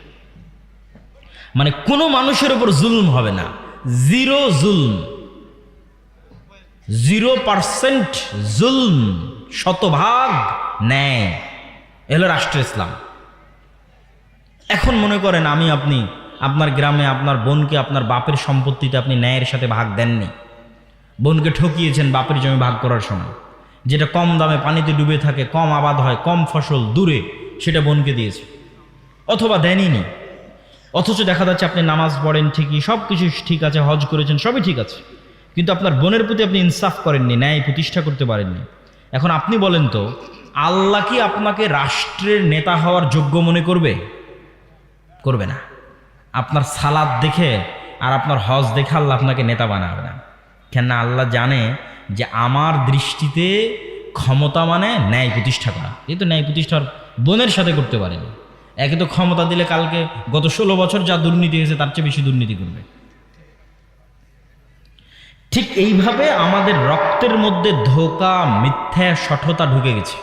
[SPEAKER 1] মানে কোনো মানুষের উপর জুলম হবে না, জিরো জুলম, 0% জুলম, শতভাগ ন্যায়, এলো রাষ্ট্র ইসলাম। এখন মনে করেন আমি আপনি আপনার গ্রামে আপনার বোনকে আপনার বাপের সম্পত্তিতে আপনি ন্যায়ের সাথে ভাগ দেননি, বোনকে ঠকিয়েছেন বাপের জমি ভাগ করার সময়। যেটা কম দামে পানিতে ডুবে থাকে, কম আবাদ হয়, কম ফসল, দূরে, সেটা বোনকে দিয়েছে, অথবা দেনইনি। অথচ দেখা যাচ্ছে আপনি নামাজ পড়েন ঠিকই, সব কিছু ঠিক আছে, হজ করেছেন, সবই ঠিক আছে, কিন্তু আপনার বোনের প্রতি আপনি ইনসাফ করেননি, ন্যায় প্রতিষ্ঠা করতে পারেননি। এখন আপনি বলেন তো, আল্লাহ কি আপনাকে রাষ্ট্রের নেতা হওয়ার যোগ্য মনে করবে? করবে না। আপনার সালাত দেখে আর আপনার হজ দেখে আল্লাহ আপনাকে নেতা বানাবে না। কেননা আল্লাহ জানে যে আমার দৃষ্টিতে ক্ষমতা মানে ন্যায় প্রতিষ্ঠা করা। এই তো ন্যায় প্রতিষ্ঠার বোনের সাথে করতে পারেনি। একে তো ক্ষমতা দিলে কালকে গত 16 বছর যা দুর্নীতি হয়েছে তার চেয়ে বেশি দুর্নীতি করবে। ঠিক এইভাবে আমাদের রক্তের মধ্যে ধোঁকা, মিথ্যা, শঠতা ঢুকে গেছে।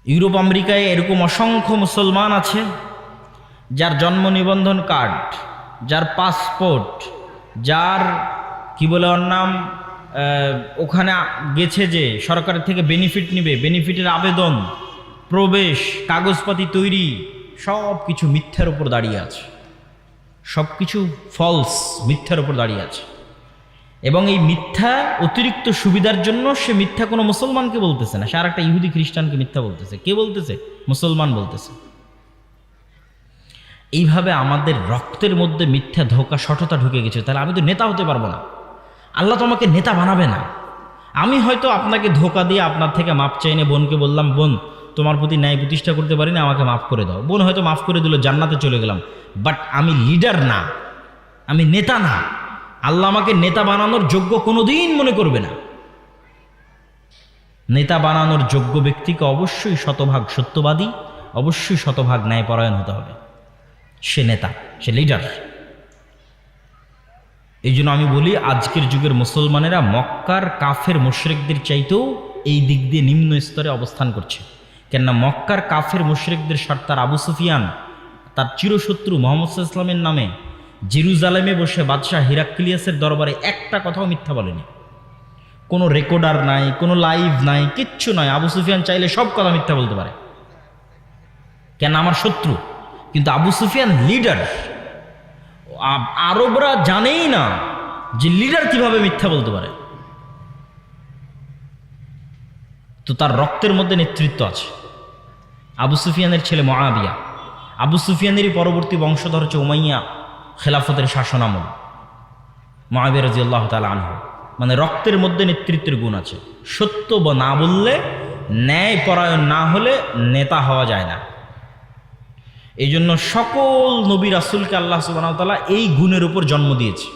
[SPEAKER 1] ইউরোপ আমেরিকায় এরকম অসংখ্য মুসলমান আছে যার জন্ম নিবন্ধন কার্ড, যার পাসপোর্ট, যার কি বলে ওর নাম, ওখানে গেছে যে সরকারের থেকে বেনিফিট নিবে, বেনিফিটের আবেদন, প্রবেশ, কাগজপাতি তৈরি, সব কিছু মিথ্যার উপর দাঁড়িয়ে আছে, সব কিছু ফলস, মিথ্যার উপর দাঁড়িয়ে আছে। এবং এই মিথ্যা অতিরিক্ত সুবিধার জন্য সে মিথ্যা কোনো মুসলমানকে বলতেছে না, সে আর একটা ইহুদি খ্রিস্টানকে মিথ্যা বলতেছে। কে বলতেছে? মুসলমান বলতেছে। এইভাবে আমাদের রক্তের মধ্যে মিথ্যা, ধোঁকা, শঠতা ঢুকে গেছে। তাহলে আমি তো নেতা হতে পারবো না, আল্লাহ তো আমাকে নেতা বানাবে না। আমি হয়তো আপনাকে ধোঁকা দিয়ে আপনার থেকে মাপ চাইনে বোনকে বললাম, বোন তোমার প্রতি ন্যায় প্রতিষ্ঠা করতে পারি না, আমাকে মাফ করে দাও। বোন হয়তো মাফ করে দিল, জান্নাতে চলে গেলাম। বাট আমি লিডার না, আমি নেতা না। আল্লাহ আমাকে নেতা বানানোর যোগ্য কোনোদিন মনে করবে না। নেতা বানানোর যোগ্য ব্যক্তিকে অবশ্যই শতভাগ সত্যবাদী, অবশ্যই শতভাগ ন্যায়পরায়ণ হতে হবে। সে নেতা, সে লিডার। এই জন্য আমি বলি, আজকের যুগের মুসলমানেরা মক্কার কাফের মুশরিকদের চাইতেও এই দিক দিয়ে নিম্ন স্তরে অবস্থান করছে। কেননা মক্কার কাফের মুশরিকদের সর্দার আবু সুফিয়ান তার চিরশত্রু মুহাম্মদ সাল্লাল্লাহু আলাইহি ওয়াসাল্লামের নামে জেরুজালেমে বসে বাদশাহ হিরাক্লিয়াসের দরবারে একটা কথাও মিথ্যা বলেনি। কোনো রেকর্ডার নাই, কোনো লাইভ নাই, কিচ্ছু নয়। আবু সুফিয়ান চাইলে সব কথা মিথ্যা বলতে পারে, কেন আমার শত্রু। কিন্তু আবু সুফিয়ান লিডার। আরবরা জানেই না যে লিডার কিভাবে মিথ্যা বলতে পারে। তো তার রক্তের মধ্যে নেতৃত্ব আছে। আবু সুফিয়ানের ছেলে মুআবিয়া, আবু সুফিয়ানেরই পরবর্তী বংশধর হচ্ছে উমাইয়া খেলাফতের শাসনামল, মুআবিয়া রাদিয়াল্লাহু তাআলা আনহু। মানে রক্তের মধ্যে নেতৃত্বের গুণ আছে। সত্য না বললে, ন্যায় পরায়ণ না হলে নেতা হওয়া যায় না। এই জন্য সকল নবী রাসূলকে আল্লাহ সুবহানাহু ওয়া তাআলা এই গুণের উপর জন্ম দিয়েছে।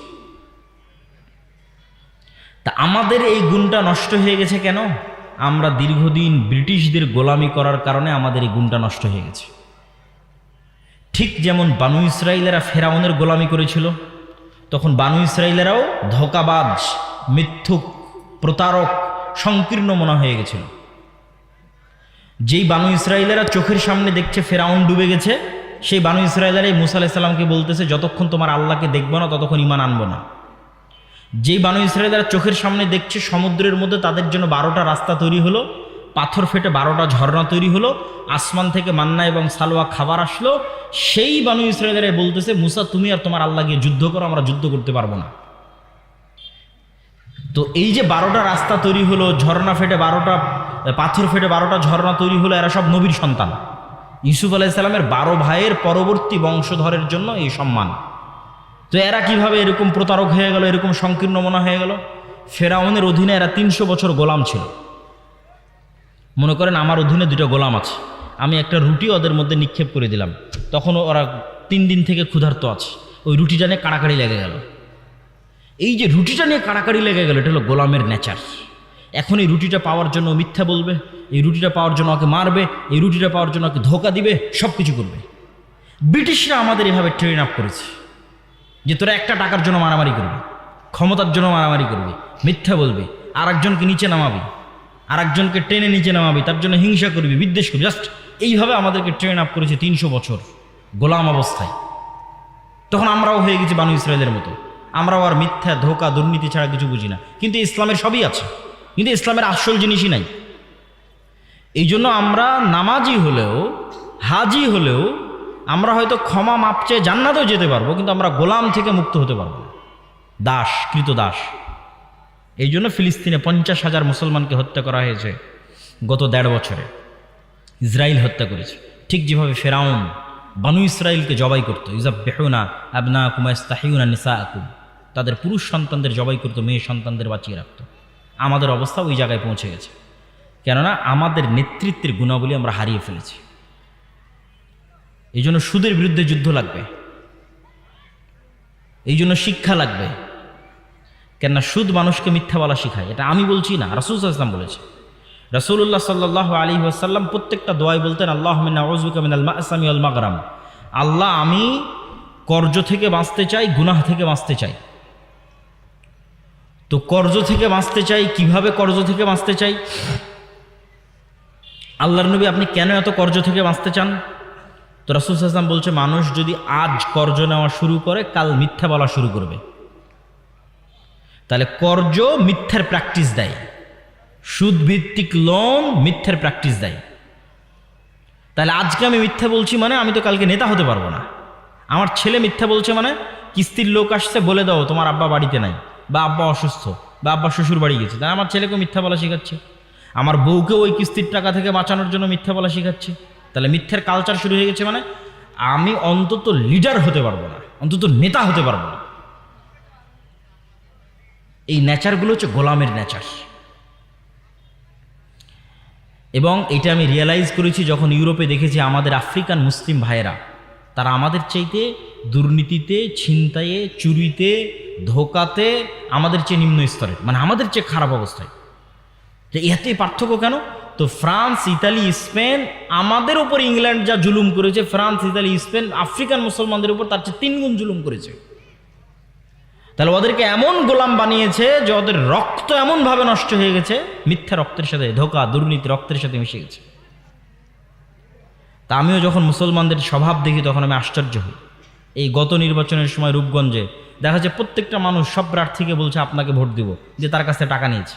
[SPEAKER 1] তা আমাদের এই গুণটা নষ্ট হয়ে গেছে কেন? আমরা দীর্ঘদিন ব্রিটিশদের গোলামি করার কারণে আমাদের এই গুণটা নষ্ট হয়ে গেছে। ঠিক যেমন বানু ইসরাইলেরা ফেরাউনের গোলামি করেছিল, তখন বানু ইসরাইলেরাও ধোঁকাবাজ, মিথ্যুক, প্রতারক, সংকীর্ণ মনা হয়ে গেছিল। যেই বানু ইসরাইলেরা চোখের সামনে দেখছে ফেরাউন ডুবে গেছে, সেই বানু ইসরাইলেরাই মুসা আলাইহিস সালামকে বলতেছে, যতক্ষণ তোমার আল্লাহকে দেখবো না ততক্ষণ ঈমান আনবো না। যেই বানু ইসরাইলেরা চোখের সামনে দেখছে সমুদ্রের মধ্যে তাদের জন্য 12টা রাস্তা তৈরি হলো, পাথর ফেটে 12টা ঝর্ণা তৈরি হলো, আসমান থেকে মান্না এবং সালোয়া খাবার আসলো, সেই বানু ইসরাইলেরাই বলতেছে, মুসা তুমি আর তোমার আল্লাহ গিয়ে যুদ্ধ করো, আমরা যুদ্ধ করতে পারবো না। তো এই যে 12টা রাস্তা তৈরি হলো, ঝর্ণা ফেটে 12টা, পাথর ফেটে 12টা ঝর্ণা তৈরি হলো, এরা সব নবীর সন্তান। ইউসুফ আলাইহিস সালামের 12 ভাইয়ের পরবর্তী বংশধরের জন্য এই সম্মান। তো এরা কিভাবে এরকম প্রতারক হয়ে গেল, এরকম সংকীর্ণ মনা হয়ে গেল? ফেরাউনের অধীনে এরা 300 বছর গোলাম ছিল। মনে করেন আমার অধীনে 2টা গোলাম আছে, আমি একটা রুটি ওদের মধ্যে নিক্ষেপ করে দিলাম, তখন ওরা 3 দিন থেকে ক্ষুধার্ত আছে, ওই রুটিটা নিয়ে কাড়াকাড়ি লেগে গেল। এই যে রুটিটা নিয়ে কাড়াকাড়ি লেগে গেল, এটা হলো গোলামের নেচার। এখন এই রুটিটা পাওয়ার জন্য মিথ্যা বলবে, এই রুটিটা পাওয়ার জন্য ওকে মারবে, এই রুটিটা পাওয়ার জন্য ওকে ধোঁকা দিবে, সব কিছু করবে। ব্রিটিশরা আমাদের এভাবে ট্রেন আপ করেছে যে তোরা একটা টাকার জন্য মারামারি করবি, ক্ষমতার জন্য মারামারি করবি, মিথ্যা বলবি, আর একজনকে নিচে নামাবি, আর একজনকে টেনে নিচে নামাবি, তার জন্য হিংসা করবি, বিদ্বেষ করবি। জাস্ট এইভাবে আমাদেরকে ট্রেন আপ করেছে 300 বছর গোলাম অবস্থায়। তখন আমরাও হয়ে গেছি বানু ইসরায়েলের মতো, আমরাও আর মিথ্যা, ধোঁকা, দুর্নীতি ছাড়া কিছু বুঝি না। কিন্তু ইসলামের সবই আছে, কিন্তু ইসলামের আসল জিনিসই নাই। এই জন্য আমরা নামাজি হলেও, হাজি হলেও, আমরা হয়তো ক্ষমা মাপ চেয়ে জান্নাতেও যেতে পারবো, কিন্তু আমরা গোলাম থেকে মুক্ত হতে পারবো না, দাস, কৃত দাস। এই জন্য ফিলিস্তিনে 50,000 মুসলমানকে হত্যা করা হয়েছে গত 1.5 বছরে। ইসরায়েল হত্যা করেছে, ঠিক যেভাবে ফেরাউন বানু ইসরায়েলকে জবাই করতো, ইউযাব্বিহুনা আবনাকুম ওয়া ইস্তাহিয়ুনা নিসাআকুম, তাদের পুরুষ সন্তানদের জবাই করতো, মেয়ে সন্তানদের বাঁচিয়ে রাখতো। আমাদের অবস্থা ওই জায়গায় পৌঁছে গেছে, কেননা আমাদের নেতৃত্বের গুণাবলী আমরা হারিয়ে ফেলেছি। এই জন্য সুদের বিরুদ্ধে যুদ্ধ লাগবে, এই জন্য শিক্ষা লাগবে। কেননা সুদ মানুষকে মিথ্যা বলা শিখায়। এটা আমি বলছি না, রাসূল সাল্লাল্লাহু আলাইহি ওয়াসাল্লাম বলেছে। রাসূলুল্লাহ সাল্লাল্লাহু আলাইহি ওয়াসাল্লাম প্রত্যেকটা দোয়ায় বলতেন, আল্লাহুম্মা ইন্নী আউযুবিকা মিনাল মা'সামি ওয়াল মাগরাম। আল্লাহ, আমি কর্জ থেকে বাঁচতে চাই, গুনাহ থেকে বাঁচতে চাই। তো কর্জ থেকে বাঁচতে চাই, কিভাবে কর্জ থেকে বাঁচতে চাই? আল্লাহর নবী, আপনি কেন এত কর্জ থেকে বাঁচতে চান? তো রাসূল সাল্লাল্লাহু আলাইহি ওয়াসাল্লাম বলছে, মানুষ যদি আজ কর্জ নেওয়া শুরু করে, কাল মিথ্যা বলা শুরু করবে। তাহলে কর্জ মিথ্যার প্র্যাকটিস দেয়, সুদ ভিত্তিক লোন মিথ্যার প্র্যাকটিস দেয়। তাহলে আজকে আমি মিথ্যা বলছি মানে আমি তো কালকে নেতা হতে পারবো না। আমার ছেলে মিথ্যা বলছে মানে কিস্তির লোক আসছে, বলে দাও তোমার আব্বা বাড়িতে নাই, বা আব্বা অসুস্থ, বা আব্বা শ্বশুর বাড়ি গেছে, তাই আমার ছেলেকে মিথ্যা বলা শেখাচ্ছে। আমার বউকে ওই কিস্তির টাকা থেকে বাঁচানোর জন্য মিথ্যা বলা শেখাচ্ছে। তাহলে মিথ্যার কালচার শুরু হয়ে গেছে, মানে আমি অন্তত লিডার হতে পারবো না, অন্তত নেতা হতে পারবো না। এই নেচারগুলো হচ্ছে গোলামের নেচার। এবং এটা আমি রিয়েলাইজ করেছি যখন ইউরোপে দেখেছি আমাদের আফ্রিকান মুসলিম ভাইয়েরা, তারা আমাদের চাইতে দুর্নীতিতে, ছিনতাইয়ে, চুরিতে, ধোকাতে আমাদের চেয়ে নিম্ন স্তরের, মানে আমাদের চেয়ে খারাপ অবস্থায়। যে এতে পার্থক্য কেন? তো ফ্রান্স, ইতালি, স্পেন, আমাদের উপর ইংল্যান্ড যা জুলুম করেছে, ফ্রান্স, ইতালি, স্পেন আফ্রিকান মুসলমানদের উপর তার চেয়ে 3 গুণ জুলুম করেছে। তাহলে ওদেরকে এমন গোলাম বানিয়েছে যে ওদের রক্ত এমনভাবে নষ্ট হয়ে গেছে, মিথ্যা রক্তের সাথে, ধোকা দুর্নীতি রক্তের সাথে মিশে গেছে। তা আমিও যখন মুসলমানদের স্বভাব দেখি তখন আমি আশ্চর্য হই। এই গত নির্বাচনের সময় রূপগঞ্জে দেখা যায় প্রত্যেকটা মানুষ সব প্রার্থীকে বলছে আপনাকে ভোট দিব, যে তার কাছে টাকা নিয়েছে।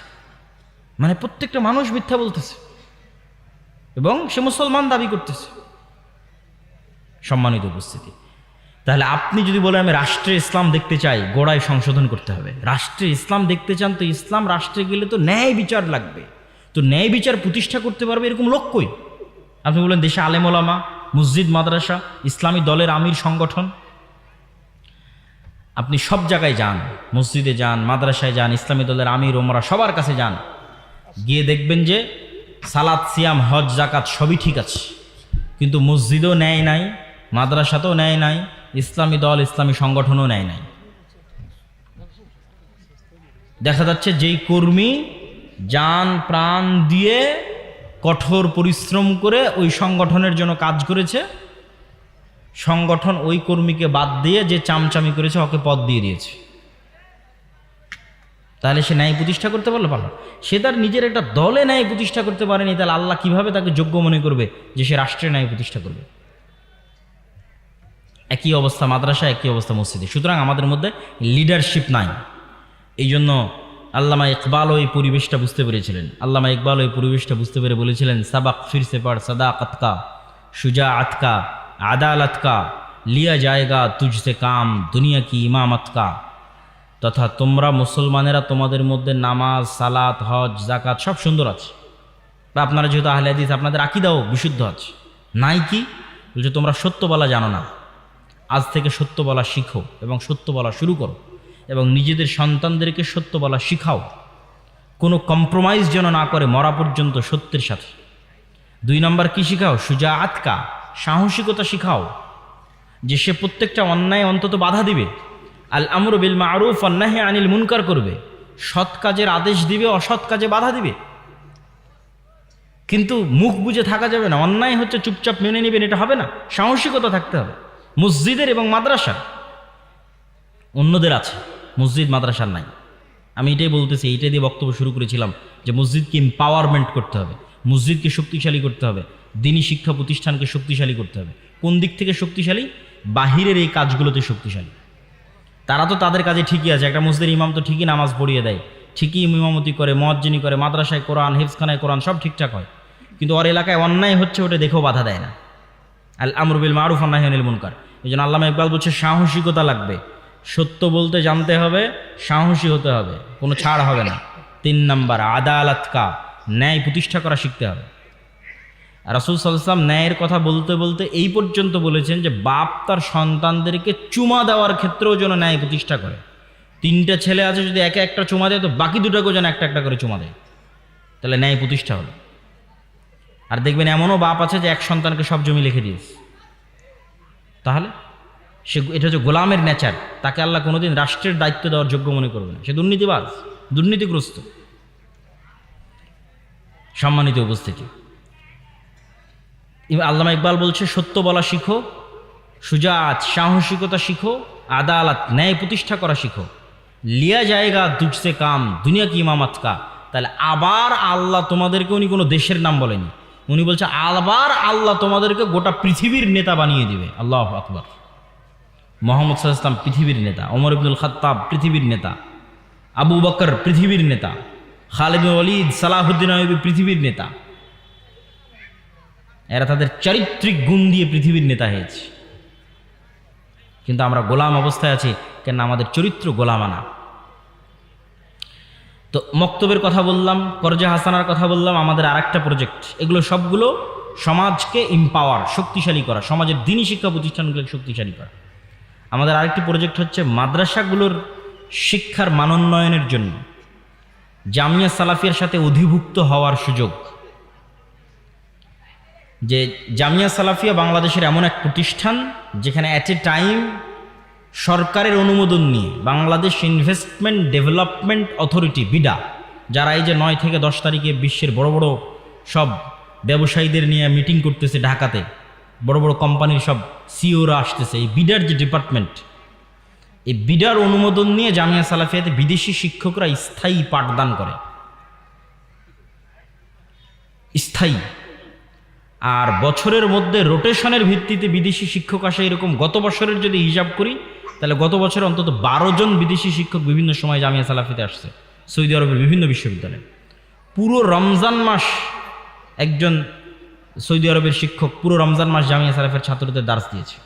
[SPEAKER 1] মানে প্রত্যেকটা মানুষ মিথ্যা বলতেছে এবং সে মুসলমান দাবি করতেছে। সম্মানিত উপস্থিতি, তাহলে আপনি যদি বলেন আমি রাষ্ট্রে ইসলাম দেখতে চাই, গোড়ায় সংশোধন করতে হবে। রাষ্ট্রে ইসলাম দেখতে চান তো ইসলাম রাষ্ট্রে গেলে তো ন্যায় বিচার লাগবে। তো ন্যায় বিচার প্রতিষ্ঠা করতে পারবে এরকম লোক কই? আপনি বলেন দেশে আলেম ওলামা, মসজিদ, মাদ্রাসা, ইসলামী দলের আমির সংগঠন। আপনি সব জায়গায় যান, মসজিদে যান, মাদ্রাসায় যান, ইসলামী দলের আমির ওমরা সবার কাছে যান, গিয়ে দেখবেন যে সালাত, সিয়াম, হজ, জাকাত সবই ঠিক আছে, কিন্তু মসজিদও ন্যায় নাই, মাদ্রাসাতেও ন্যায় নাই, ইসলামী দল, ইসলামী সংগঠনও ন্যায় নাই। দেখা যাচ্ছে যেই কর্মী জান প্রাণ দিয়ে কঠোর পরিশ্রম করে ওই সংগঠনের জন্য কাজ করেছে, সংগঠন ওই কর্মীকে বাদ দিয়ে যে চামচামি করেছে ওকে পদ দিয়ে দিয়েছে। তাহলে সে ন্যায় প্রতিষ্ঠা করতে পারলো? সে তার নিজের একটা দলে ন্যায় প্রতিষ্ঠা করতে পারেনি, তাহলে আল্লাহ কিভাবে তাকে যোগ্য মনে করবে যে সে রাষ্ট্রে ন্যায় প্রতিষ্ঠা করবে? একই অবস্থা মাদ্রাসা, একই অবস্থা মসজিদে। সুতরাং আমাদের মধ্যে লিডারশিপ নাই। এই জন্য আল্লামা ইকবাল ওই পরিবেশটা বুঝতে পেরেছিলেন। আল্লামা ইকবাল ওই পরিবেশটা বুঝতে পেরে বলেছিলেন, সাবাক ফিরসে পড় সাদাকাত কা, শুজাআত কা, আদালত কা, লিয়া জায়গা তুঝসে কাম, দুনিয়া কি ইমামত কা। তথা তোমরা মুসলমানেরা তোমাদের মধ্যে নামাজ, সালাত, হজ, জাকাত সব সুন্দর আছে, বা আপনারা যেহেতু আহলে হাদিস আপনাদের আকীদাও বিশুদ্ধ আছে, নাই কি বলছে তোমরা সত্য বলা জানো না, আজ থেকে সত্য বলা শিখো এবং সত্য বলা শুরু করো এবং নিজেদের সন্তানদেরকে সত্য বলা শিখাও, কোনো কম্প্রোমাইজ যেন না করে মরা পর্যন্ত সত্যের সাথে। 2 নম্বর কি শিখাও? শুজাআত কা, সাহসিকতা শিখাও, যে সে প্রত্যেকটা অন্যায় অন্তত বাধা দিবে, আল আমরু বিল মারুফ ওয়ান নাহি আনিল মুনকার করবে, সৎ কাজের আদেশ দিবে, অসৎ কাজে বাধা দিবে। কিন্তু মুখ বুজে থাকা যাবে না, অন্যায় হচ্ছে চুপচাপ মেনে নেবেন এটা হবে না, সাহসিকতা থাকতে হবে। মসজিদের এবং মাদ্রাসার, অন্যদের আছে, মসজিদ মাদ্রাসার নাই। আমি এটাই বলতেছি, এইটাই দিয়ে বক্তব্য শুরু করেছিলাম যে মসজিদকে এম্পাওয়ারমেন্ট করতে হবে, মসজিদকে শক্তিশালী করতে হবে, দিনী শিক্ষা প্রতিষ্ঠানকে শক্তিশালী করতে হবে। কোন দিক থেকে শক্তিশালী? বাহিরের এই কাজগুলোতে শক্তিশালী। তারা তো তাদের কাজে ঠিকই আছে, একটা মসজিদের ইমাম তো ঠিকই নামাজ পড়িয়ে দেয়, ঠিকই ইমামতি করে, মুয়াজ্জিনি করে, মাদ্রাসায় কোরআন, হিফজখানায় কোরআন সব ঠিকঠাক হয়, কিন্তু ওর এলাকায় অন্যায় হচ্ছে ওটা দেখেও বাধা দেয় না। আল আমরু বিল মারুফ ওয়ান নাহি আনিল মুনকার। এই জন্য আল্লামা ইকবাল বলছে সাহসিকতা লাগবে, সত্য বলতে জানতে হবে, সাহসী হতে হবে, কোনো ছাড় হবে না। 3 নাম্বার আদালত কা, ন্যায় প্রতিষ্ঠা করা শিখতে হবে। রাসূল সাল্লাল্লাহু আলাইহি ওয়াসাল্লাম ন্যায়ের কথা বলতে বলতে এই পর্যন্ত বলেছেন যে বাপ তার সন্তানদেরকে চুমা দেওয়ার ক্ষেত্রেও যেন ন্যায় প্রতিষ্ঠা করে। 3টা ছেলে আছে, যদি একে একটা চুমা দেয় তো বাকি 2টাকেও যেন একটা একটা করে চুমা দেয়, তাহলে ন্যায় প্রতিষ্ঠা হলো। আর দেখবেন এমনও বাপ আছে যে এক সন্তানকে সব জমি লিখে দিয়েছে, তাহলে এটা হচ্ছে গোলামের নেচার। তাকে আল্লাহ কোনোদিন রাষ্ট্রের দায়িত্ব দেওয়ার যোগ্য মনে করবে না, সে দুর্নীতিবাজ, দুর্নীতিগ্রস্ত। সম্মানিত উপস্থিতি, আল্লামা ইকবাল বলছে সত্য বলা শিখো, সুজাত সাহসিকতা শিখো, আদালত ন্যায় প্রতিষ্ঠা করা শিখো, লিয়া জায়গা দুজসে কাম দুনিয়া কি ইমামত কা। তাহলে আবার আল্লাহ তোমাদেরকে, উনি কোনো দেশের নাম বলেনি, উনি বলছে আবার আল্লাহ তোমাদেরকে গোটা পৃথিবীর নেতা বানিয়ে দিবে। আল্লাহু আকবার। মুহাম্মদ সাল্লাল্লাহু আলাইহি ওয়াসাল্লাম পৃথিবীর নেতা, ওমর ইবনুল খাত্তাব পৃথিবীর নেতা, আবু বকর পৃথিবীর নেতা, খালিদ বিন ওয়ালিদ, সালাহুদ্দিন আইয়ুবী পৃথিবীর নেতা। এরা তাদের চারিত্রিক গুণ দিয়ে পৃথিবীর নেতা হয়েছে। কিন্তু আমরা গোলাম অবস্থায় আছি, কেন আমাদের চরিত্র গোলামানা। তো মক্তবের কথা বললাম, করজে হাসানার কথা বললাম, আমাদের আরেকটা প্রজেক্ট, এগুলো সবগুলো সমাজকে এম্পাওয়ার, শক্তিশালী করা, সমাজের দ্বীনি শিক্ষা প্রতিষ্ঠানগুলোকে শক্তিশালী করা। আমাদের আরেকটি প্রজেক্ট হচ্ছে মাদ্রাসাগুলোর শিক্ষার মানোন্নয়নের জন্য জামিয়া সালাফিয়ার সাথে অধিভুক্ত হওয়ার সুযোগ। যে জামিয়া সালাফিয়া বাংলাদেশের এমন এক প্রতিষ্ঠান যেখানে অ্যাট এ টাইম সরকারের অনুমোদন নিয়ে Bangladesh investment development authority BIDA, যারা এই যে 9 থেকে 10 তারিখে বিশ্বের বড় বড় সব ব্যবসায়ীদের নিয়ে মিটিং করতেছে ঢাকাতে, বড় বড় কোম্পানির সব সিইওরা আসতেছে, এই বিডার যে ডিপার্টমেন্ট, এই বিডার অনুমোদন নিয়ে জামিয়া সালাফিয়াতে বিদেশি শিক্ষকরা স্থায়ী পাঠদান করে, স্থায়ী। আর বছরের মধ্যে রোটেশনের ভিত্তিতে বিদেশি শিক্ষক আসে এরকম। গত বছরের যদি হিসাব করি তাহলে গত বছরে অন্তত 12 জন বিদেশি শিক্ষক বিভিন্ন সময় জামিয়া সালাফিতে আসছে, সৌদি আরবের বিভিন্ন বিশ্ববিদ্যালয়ে। পুরো রমজান মাস একজন সৌদি আরবের শিক্ষক পুরো রমজান মাস জামিয়া সালাফের ছাত্রদের দার্স দিয়েছে।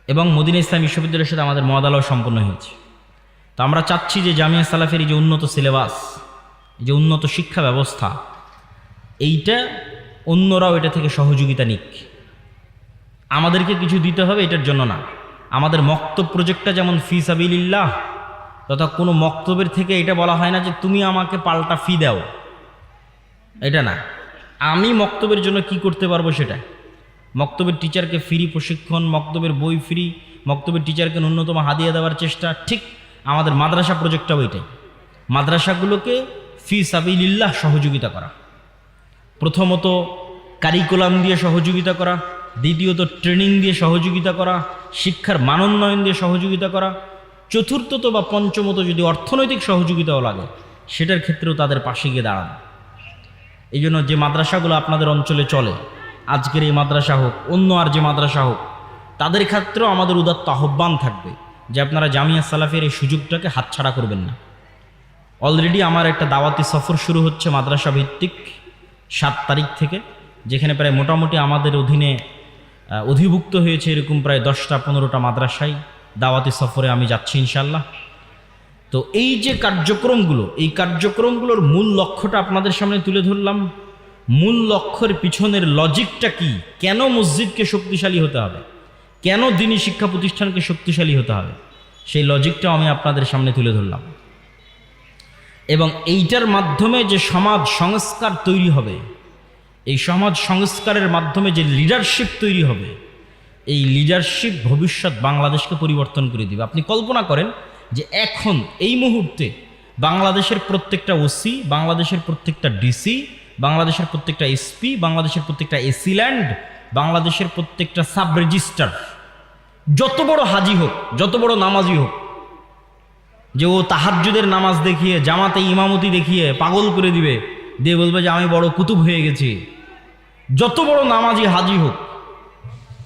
[SPEAKER 1] এবং মদিনা ইসলাম বিশ্ববিদ্যালয়ের সাথে আমাদের মওয়াদালাও সম্পন্ন হয়েছে। তো আমরা চাচ্ছি যে জামিয়া সালাফের এই যে উন্নত সিলেবাস, এই যে উন্নত শিক্ষা ব্যবস্থা, এইটা অন্যরাও এটা থেকে সহযোগিতা নিক। আমাদেরকে কিছু দিতে হবে এটার জন্য না। আমাদের মক্তব প্রজেক্টটা যেমন ফি সাবিলিল্লাহ, তথা কোনো মক্তবের থেকে এটা বলা হয় না যে তুমি আমাকে পাল্টা ফি দাও, এটা না। আমি মক্তবের জন্য কি করতে পারবো সেটা। মক্তবের টিচারকে ফ্রি প্রশিক্ষণ, মক্তবের বই ফ্রি, মক্তবের টিচারকে ন্যূনতম হাদিয়া দেওয়ার চেষ্টা। ঠিক আমাদের মাদ্রাসা প্রজেক্টটাও এটাই, মাদ্রাসাগুলোকে ফি সাবিলিল্লাহ সহযোগিতা করা। প্রথমত কারিকুলাম দিয়ে সহযোগিতা করা, দ্বিতীয়ত ট্রেনিং দিয়ে সহযোগিতা করা, শিক্ষার মানোন্নয়ন দিয়ে সহযোগিতা করা, চতুর্থত বা পঞ্চমত যদি অর্থনৈতিক সহযোগিতাও লাগে সেটার ক্ষেত্রেও তাদের পাশে গিয়ে দাঁড়ানো। এই জন্য যে মাদ্রাসাগুলো আপনাদের অঞ্চলে চলে, আজকের এই মাদ্রাসা হোক, অন্য আর যে মাদ্রাসা হোক, তাদের ক্ষেত্রেও আমাদের উদাত্ত আহ্বান থাকবে যে আপনারা জামিয়া সালাফিয়ার এই সুযোগটাকে হাতছাড়া করবেন না। অলরেডি আমার একটা দাওয়াতি সফর শুরু হচ্ছে মাদ্রাসা ভিত্তিক 7 তারিখ থেকে, যেখানে প্রায় মোটামুটি আমাদের অধীনে অধিভুক্ত হয়েছে এরকম প্রায় 10টা-15টা মাদ্রাসায় দাওয়াতি সফরে আমি যাচ্ছি ইনশাল্লাহ। তো এই যে কার্যক্রমগুলো, এই কার্যক্রমগুলোর মূল লক্ষ্যটা আপনাদের সামনে তুলে ধরলাম। মূল লক্ষ্যের পিছনের লজিকটা কি, কেন মসজিদকে শক্তিশালী হতে হবে, কেন দ্বীনি শিক্ষা প্রতিষ্ঠানকে শক্তিশালী হতে হবে, সেই লজিকটাও আমি আপনাদের সামনে তুলে ধরলাম। এবং এইটার মাধ্যমে যে সমাজ সংস্কার তৈরি হবে, এই সমাজ সংস্কারের মাধ্যমে যে লিডারশিপ তৈরি হবে, এই লিডারশিপ ভবিষ্যৎ বাংলাদেশকে পরিবর্তন করে দিবে। আপনি কল্পনা করেন যে এখন এই মুহূর্তে বাংলাদেশের প্রত্যেকটা ওসি, বাংলাদেশের প্রত্যেকটা ডিসি, বাংলাদেশের প্রত্যেকটা এসপি, বাংলাদেশের প্রত্যেকটা এসিল্যান্ড, বাংলাদেশের প্রত্যেকটা সাব রেজিস্ট্রার, যত বড় হাজি হোক, যত বড় নামাজি হোক, যে ও তাহাজ্জুদের নামাজ দেখিয়ে, জামাতে ইমামতি দেখিয়ে পাগল করে দিবে, দিয়ে বলবে যে আমি বড় কুতুব হয়ে গেছি, যত বড় নামাজি হাজি হোক,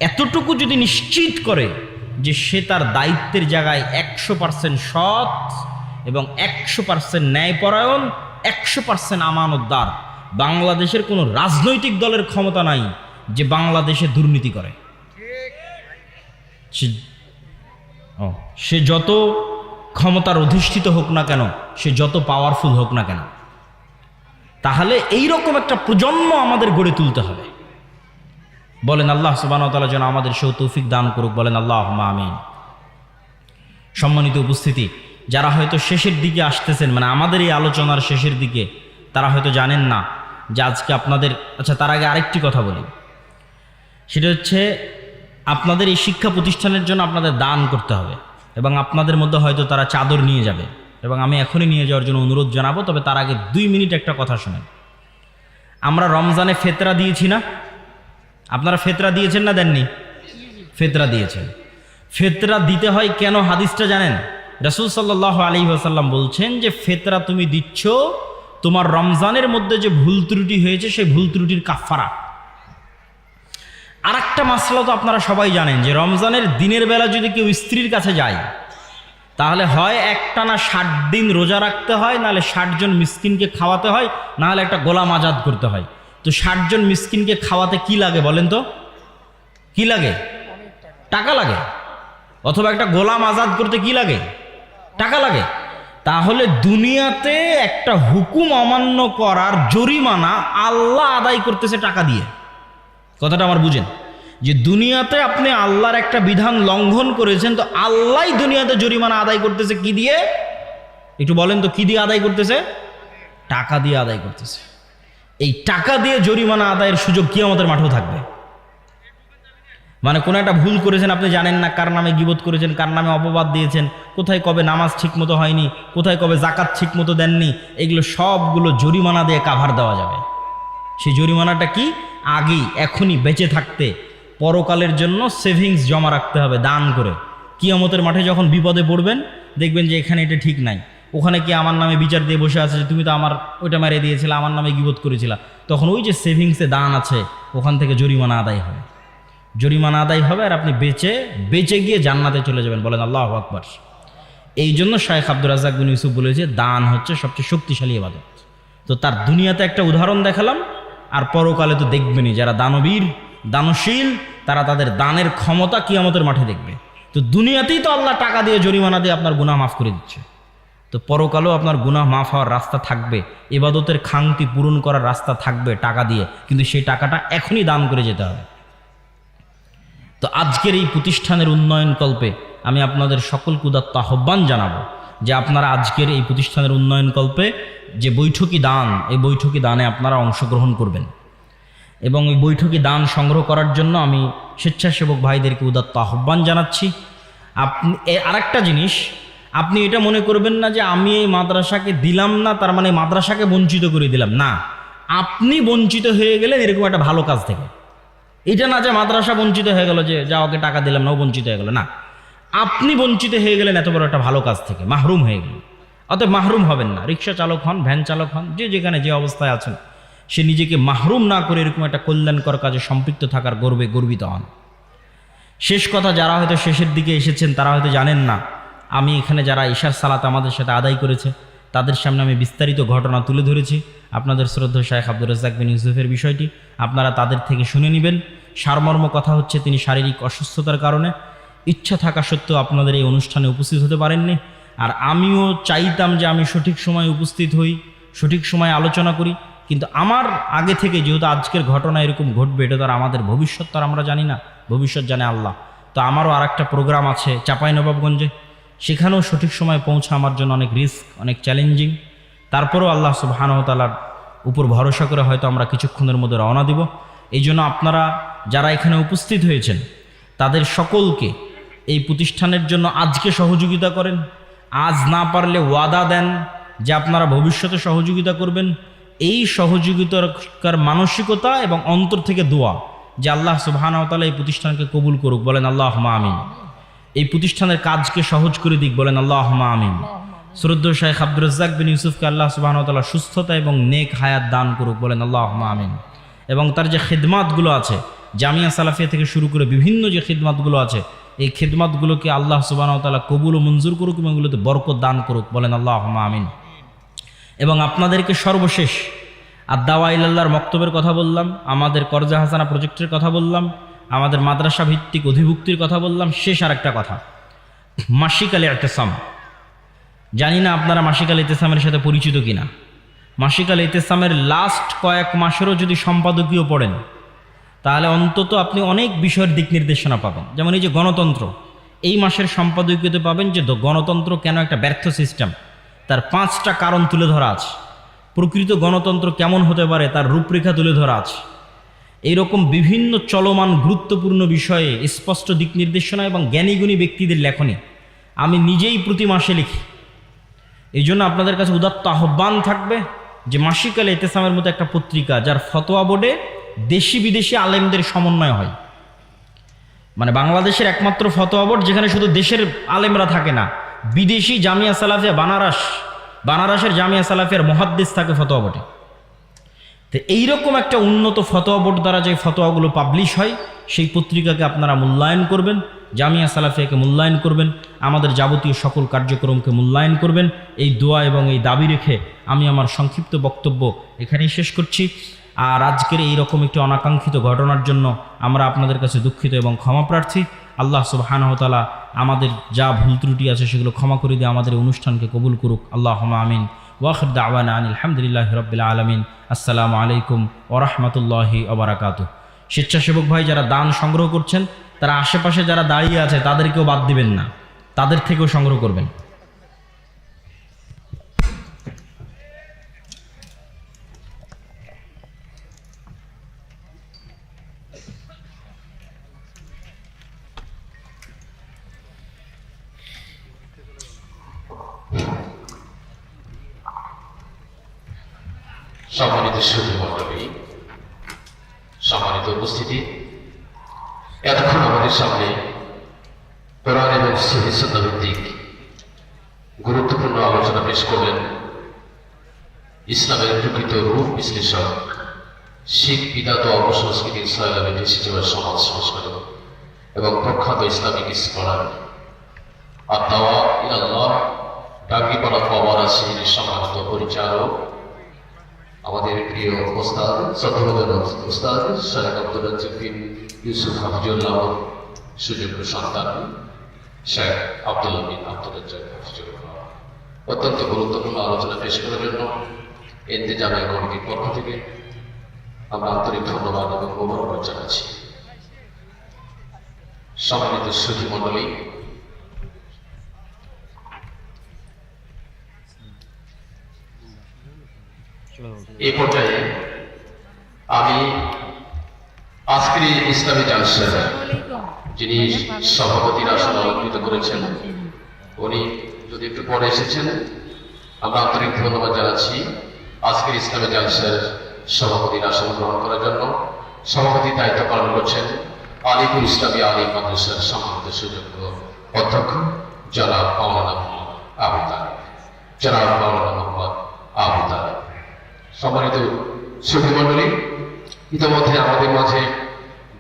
[SPEAKER 1] এতটুকু যদি নিশ্চিত করে যে সে তার দায়িত্বের জায়গায় 100% সৎ এবং 100% ন্যায়পরায়ণ, 100% আমানতদার, বাংলাদেশের কোনো রাজনৈতিক দলের ক্ষমতা নাই যে বাংলাদেশে দুর্নীতি করে। সে যত ক্ষমতার অধিষ্ঠিত হোক না কেন, সে যত পাওয়ারফুল হোক না কেন। তাহলে এইরকম একটা প্রজন্ম আমাদের গড়ে তুলতে হবে। বলেন আল্লাহ সুবহানাহু ওয়া তাআলা যেন আমাদের সেই তৌফিক দান করুক, বলেন আল্লাহুম্মা আমিন। সম্মানিত উপস্থিতি, যারা হয়তো শেষের দিকে আসতেছেন, মানে আমাদের এই আলোচনার শেষের দিকে, তারা হয়তো জানেন না যে আজকে আপনাদের, আচ্ছা তার আগে আরেকটি কথা বলি, সেটা হচ্ছে আপনাদের এই শিক্ষা প্রতিষ্ঠানের জন্য আপনাদের দান করতে হবে, এবং আপনাদের মধ্যে হয়তো তারা চাদর নিয়ে যাবে, এবং আমি এখনই নিয়ে যাওয়ার জন্য অনুরোধ জানাবো। তবে তার আগে 2 মিনিট একটা কথা শোনেন। আমরা রমজানে ফেতরা দিয়েছি না? আপনারা ফেতরা দিয়েছেন না দেননি? ফেতরা দিয়েছেন। ফেতরা দিতে হয় কেন হাদিসটা জানেন? রাসূল সাল্লাল্লাহু আলাইহি ওয়াসাল্লাম বলছেন যে ফেতরা তুমি দিচ্ছ তোমার রমজানের মধ্যে যে ভুল ত্রুটি হয়েছে সেই ভুল ত্রুটির কাফারা। আর একটা মাসলা তো আপনারা সবাই জানেন যে রমজানের দিনের বেলা যদি কেউ স্ত্রীর কাছে যায়, তাহলে হয় একটানা 60 দিন রোজা রাখতে হয়, নাহলে 60 জন মিসকিনকে খাওয়াতে হয়, নাহলে একটা গোলাম আজাদ করতে হয়। তো 60 জন মিসকিনকে খাওয়াতে কি লাগে বলেন তো? কি লাগে? টাকা লাগে। অথবা একটা গোলাম আজাদ করতে কি লাগে? টাকা লাগে। তাহলে দুনিয়াতে একটা হুকুম অমান্য করার জরিমানা আল্লাহ আদায় করতেছে টাকা দিয়ে। কথাটা আমার বুঝেন, যে দুনিয়াতে আপনি আল্লাহর একটা বিধান লঙ্ঘন করেছেন, তো আল্লাহ দুনিয়াতে জরিমানা আদায় করতেছে কি দিয়ে? একটু বলেন তো কি দিয়ে আদায় করতেছে? টাকা দিয়ে আদায় করতেছে। এই টাকা দিয়ে জরিমানা আদায়ের সুযোগ কিয়ামতের মাঠেও থাকবে। মানে কোনো একটা ভুল করেছেন, আপনি জানেন না কার নামে গীবত করেছেন, কার নামে অপবাদ দিয়েছেন, কোথায় কবে নামাজ ঠিক মতো হয়নি, কোথায় কবে জাকাত ঠিক মতো দেননি, এগুলো সবগুলো জরিমানা দিয়ে কাভার দেওয়া যাবে। সেই জরিমানাটা কি? আগেই এখনই বেঁচে থাকতে পরকালের জন্য সেভিংস জমা রাখতে হবে দান করে। কিয়ামতের মাঠে যখন বিপদে পড়বেন, দেখবেন যে এখানে এটা ঠিক নাই, ওখানে কি আমার নামে বিচার দিয়ে বসে আছে যে তুমি তো আমার ওইটা মেরে দিয়েছিলে, আমার নামে গীবত করেছিলা, তখন ওই যে সেভিংসে দান আছে ওখান থেকে জরিমানা আদায় হবে। জরিমানা আদায় হবে আর আপনি বেঁচে গিয়ে জান্নাতে চলে যাবেন। বলেন আল্লাহু আকবার। এই জন্য শাইখ আব্দুর রাজ্জাক বিন ইউসুফ বলেছে দান হচ্ছে সবচেয়ে শক্তিশালী ইবাদত। তো তার দুনিয়াতে একটা উদাহরণ দেখালাম, আর পরকালে তো দেখবেনই যারা দানবীর দানশীল তারা তাদের দানের ক্ষমতা কিয়ামতের মাঠে দেখবে। তো দুনিয়াতেই তো আল্লাহ টাকা দিয়ে জরিমানা দিয়ে আপনার গুনাহ মাফ করে দিচ্ছে, তো পরকালেও আপনার গুনাহ মাফ হওয়ার রাস্তা থাকবে, ইবাদতের খাংতি পূরণ করার রাস্তা থাকবে টাকা দিয়ে, কিন্তু সেই টাকাটা এখনই দান করে যেতে হবে। তো আজকের এই প্রতিষ্ঠানের উন্নয়ন কল্পে আমি আপনাদের সকলকে উদাত্ত আহ্বান জানাবো যে আপনারা আজকের এই প্রতিষ্ঠানের উন্নয়ন কল্পে যে বৈঠকি দান, এই বৈঠকি দানে আপনারা অংশগ্রহণ করবেন, এবং এই বৈঠকি দান সংগ্রহ করার জন্য আমি স্বেচ্ছাসেবক ভাইদেরকে উদাত্ত আহ্বান জানাচ্ছি। আপনি আরেকটা জিনিস, আপনি এটা মনে করবেন না যে আমি এই মাদ্রাসাকে দিলাম না তার মানে মাদ্রাসাকে বঞ্চিত করে দিলাম, না। আপনি বঞ্চিত হয়ে গেলেন এরকম একটা ভালো কাজ থেকে। এটা না যে মাদ্রাসা বঞ্চিত হয়ে গেল, যে যা ওকে টাকা দিলাম না ও বঞ্চিত হয়ে গেল, না। আপনি বঞ্চিত হয়ে গেলেন এত বড় একটা ভালো কাজ থেকে, মাহরুম হয়ে গেলেন। অতএব মাহরুম হবেন না। রিক্সা চালক হন, ভ্যান চালক হন, যে যেখানে যে অবস্থায় আছেন, সে নিজেকে মাহরুম না করে এরকম একটা কল্যাণকর কাজে সম্পৃক্ত থাকার গর্বে গর্বিত হন। শেষ কথা, যারা হয়তো শেষের দিকে এসেছেন তারা হয়তো জানেন না, আমি এখানে যারা ঈশার সালাত আমাদের সাথে আদায় করেছে তাদের সামনে আমি বিস্তারিত ঘটনা তুলে ধরেছি। আপনাদের শ্রদ্ধেয় শাইখ আব্দুর রাজ্জাক বিন ইউসুফের বিষয়টি আপনারা তাদের থেকে শুনে নেবেন। সারমর্ম কথা হচ্ছে, তিনি শারীরিক অসুস্থতার কারণে ইচ্ছা থাকা সত্ত্বেও আপনাদের এই অনুষ্ঠানে উপস্থিত হতে পারেননি। আর আমিও চাইতাম যে আমি সঠিক সময়ে উপস্থিত হই, সঠিক সময়ে আলোচনা করি, কিন্তু আমার আগে থেকে যেহেতু আজকের ঘটনা এরকম ঘটবে, এটা তো আর আমাদের ভবিষ্যৎ তো আর আমরা জানি না, ভবিষ্যৎ জানে আল্লাহ। তো আমারও আর একটা প্রোগ্রাম আছে চাঁপাইনবাবগঞ্জে, সেখানেও সঠিক সময়ে পৌঁছা আমার জন্য অনেক রিস্ক, অনেক চ্যালেঞ্জিং। তারপরেও আল্লাহ সুবহানাহু ওয়া তাআলার উপর ভরসা করে হয়তো আমরা কিছুক্ষণের মধ্যে রওনা দিব। এই জন্য আপনারা যারা এখানে উপস্থিত হয়েছেন তাদের সকলকে এই প্রতিষ্ঠানের জন্য আজকে সহযোগিতা করেন, আজ না পারলে ওয়াদা দেন যে আপনারা ভবিষ্যতে সহযোগিতা করবেন। এই সহযোগিতার মানসিকতা এবং অন্তর থেকে দোয়া যে আল্লাহ সুবহানাহু ওয়া তাআলা এই প্রতিষ্ঠানকে কবুল করুক, বলেন আল্লাহুম্মা আমিন। এই প্রতিষ্ঠানের কাজকে সহজ করে দিক, বলেন আল্লাহুম্মা আমিন। শ্রদ্ধেয় শাইখ আব্দুর রাজ্জাক বিন ইউসুফকে আল্লাহ সুবহানাহু ওয়া তাআলা সুস্থতা এবং নেক হায়াত দান করুক, বলেন আল্লাহুম্মা আমিন। এবং তার যে খিদমাতগুলো আছে, জামিয়া সালাফিয়া থেকে শুরু করে বিভিন্ন যে খিদমাতগুলো আছে, এই খিদমাতগুলোকে আল্লাহ সুবহানাহু ওয়া তাআলা কবুল ও মঞ্জুর করুক এবং এগুলোতে বরকত দান করুক, বলেন আল্লাহুম্মা আমিন। এবং আপনাদেরকে সর্বশেষ আদ-দাওয়া ইলাল্লাহর মক্তবের কথা বললাম, আমাদের কর্জা হাসানা প্রজেক্টের কথা বললাম, আমাদের মাদ্রাসা ভিত্তিক অধিভুক্তির কথা বললাম। শেষ আর একটা কথা, মাসিক আল ইতিসাম, জানি না আপনারা মাসিক আল ইতিসামের সাথে পরিচিত কিনা। মাসিক আল ইতিসামের লাস্ট কয়েক মাসেরও যদি সম্পাদকীয় পড়েন তাহলে অন্তত আপনি অনেক বিষয়ের দিক নির্দেশনা পাবেন। যেমন এই যে গণতন্ত্র, এই মাসের সম্পাদকীয়তে পাবেন যে গণতন্ত্র কেন একটা ব্যর্থ সিস্টেম, তার 5টা কারণ তুলে ধরা আছে। প্রকৃত গণতন্ত্র কেমন হতে পারে তার রূপরেখা তুলে ধরা আছে। এইরকম বিভিন্ন চলমান গুরুত্বপূর্ণ বিষয়ে স্পষ্ট দিক নির্দেশনা এবং জ্ঞানীগুণী ব্যক্তিদের লেখনী আমি নিজেই প্রতি মাসে লিখি। এই জন্য আপনাদের কাছে উদাত্ত আহ্বান থাকবে যে মাসিক আল ইতিসামের মতো একটা পত্রিকা যার ফতোয়া বোর্ডে দেশি বিদেশি আলেমদের সমন্বয় হয়, মানে বাংলাদেশের একমাত্র ফতোয়া বোর্ড যেখানে শুধু দেশের আলেমরা থাকে না, বিদেশি জামিয়া সালাফিয়া বানারসের জামিয়া সালাফিয়ার মুহাদ্দিস থাকে ফতোয়া বোর্ডে। তো এইরকম একটা উন্নত ফতোয়া বোর্ড দ্বারা যে ফতোয়াগুলো পাবলিশ হয় সেই পত্রিকাকে আপনারা মূল্যায়ন করবেন, জামিয়া সালাফিয়াকে মূল্যায়ন করবেন, আমাদের যাবতীয় সকল কার্যক্রমকে মূল্যায়ন করবেন। এই দোয়া এবং এই দাবি রেখে আমি আমার সংক্ষিপ্ত বক্তব্য এখানেই শেষ করছি। আর আজকের এইরকম একটি অনাকাঙ্ক্ষিত ঘটনার জন্য আমরা আপনাদের কাছে দুঃখিত এবং ক্ষমা প্রার্থী। আল্লাহ সুবহানাহু ওয়া তাআলা আমাদের যা ভুল ত্রুটি আছে সেগুলো ক্ষমা করে দিয়ে আমাদের এই অনুষ্ঠানকে কবুল করুক। আল্লাহুম্মা আমিন। ওয়া আখির দাওয়ানা আলহামদুলিল্লাহি রাব্বিল আলামিন। আসসালামু আলাইকুম ওয়া রাহমাতুল্লাহি ওয়া বারাকাতুহু। স্বেচ্ছাসেবক ভাই যারা দান সংগ্রহ করছেন তারা আশেপাশে যারা দাঁড়িয়ে আছে তাদেরকেও বাদ দিবেন না, তাদের থেকেও সংগ্রহ করবেন।
[SPEAKER 2] সম্মানিত সুধী মণ্ডলী, সম্মানিত উপস্থিতি, এতক্ষণ আমাদের সামনে কোরআন এবং সহিহ সুন্নাহ ভিত্তিক গুরুত্বপূর্ণ আলোচনা পেশ করলেন ইসলামের প্রকৃত রূপ বিশ্লেষক, শিখ বিদাত ও অপসংস্কৃতির সয়লাবে ভেসে যাওয়া সমাজ সংস্কারক এবং প্রখ্যাত ইসলামিক স্কলার আত-তাওয়া ইলাল্লাহ ডাঙ্গিপাড়া পাওয়ার আসেন সম্মানিত পরিচালক, আমাদের প্রিয় ওস্তাদ সদরুল ওস্তাদ শেখ আব্দুল রাজ্জাক বিন ইউসুফ হাফিজুল্লাহ সুযোগ্য সন্তান শেখ আব্দুল্লাহ বিন আব্দুল রাজ্জাক হাফিজুল্লাহ অত্যন্ত গুরুত্বপূর্ণ আলোচনা পেশ করার জন্য ইন্তেজামিয়া কমিটির পক্ষ থেকে আমরা আন্তরিক ধন্যবাদ এবং মোবারকবাদ জানাচ্ছি। সম্মানিত সুধী মণ্ডলী, এই পর্যায়ে আমি আজকের ইসলামী জালসা যিনি সভাপতির আসন অলঙ্কৃত করেছেন, উনি যদি একটু পরে এসেছেন, আমরা আন্তরিক ধন্যবাদ জানাচ্ছি আজকের ইসলামী জালসার সভাপতির আসন গ্রহণ করার জন্য। সভাপতির দায়িত্ব পালন করছেন আলিপুর ইসলামী আলিম মাদ্রাসার সম্মানিত সুযোগ্য অধ্যক্ষ জনাব মাওলানা মোহাম্মদ আবু তালেব। জনাব মাওলানা মোহাম্মদ আবু তালেব। সম্মানিত সুধী মণ্ডলী, ইতিমধ্যে আমাদের মাঝে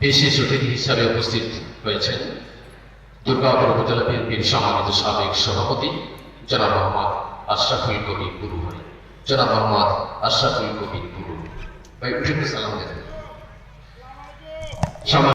[SPEAKER 2] বিশেষ অতিথি হিসাবে উপস্থিত হয়েছেন দুর্গাপুর উপজেলা বিএনপির সম্মানিত সাবেক সভাপতি জনাব মোহাম্মদ আশরাফুল কবির গুরু ভাই। জনাব মোহাম্মদ আশরাফুল কবির গুরু ভাই, সালাম দেন।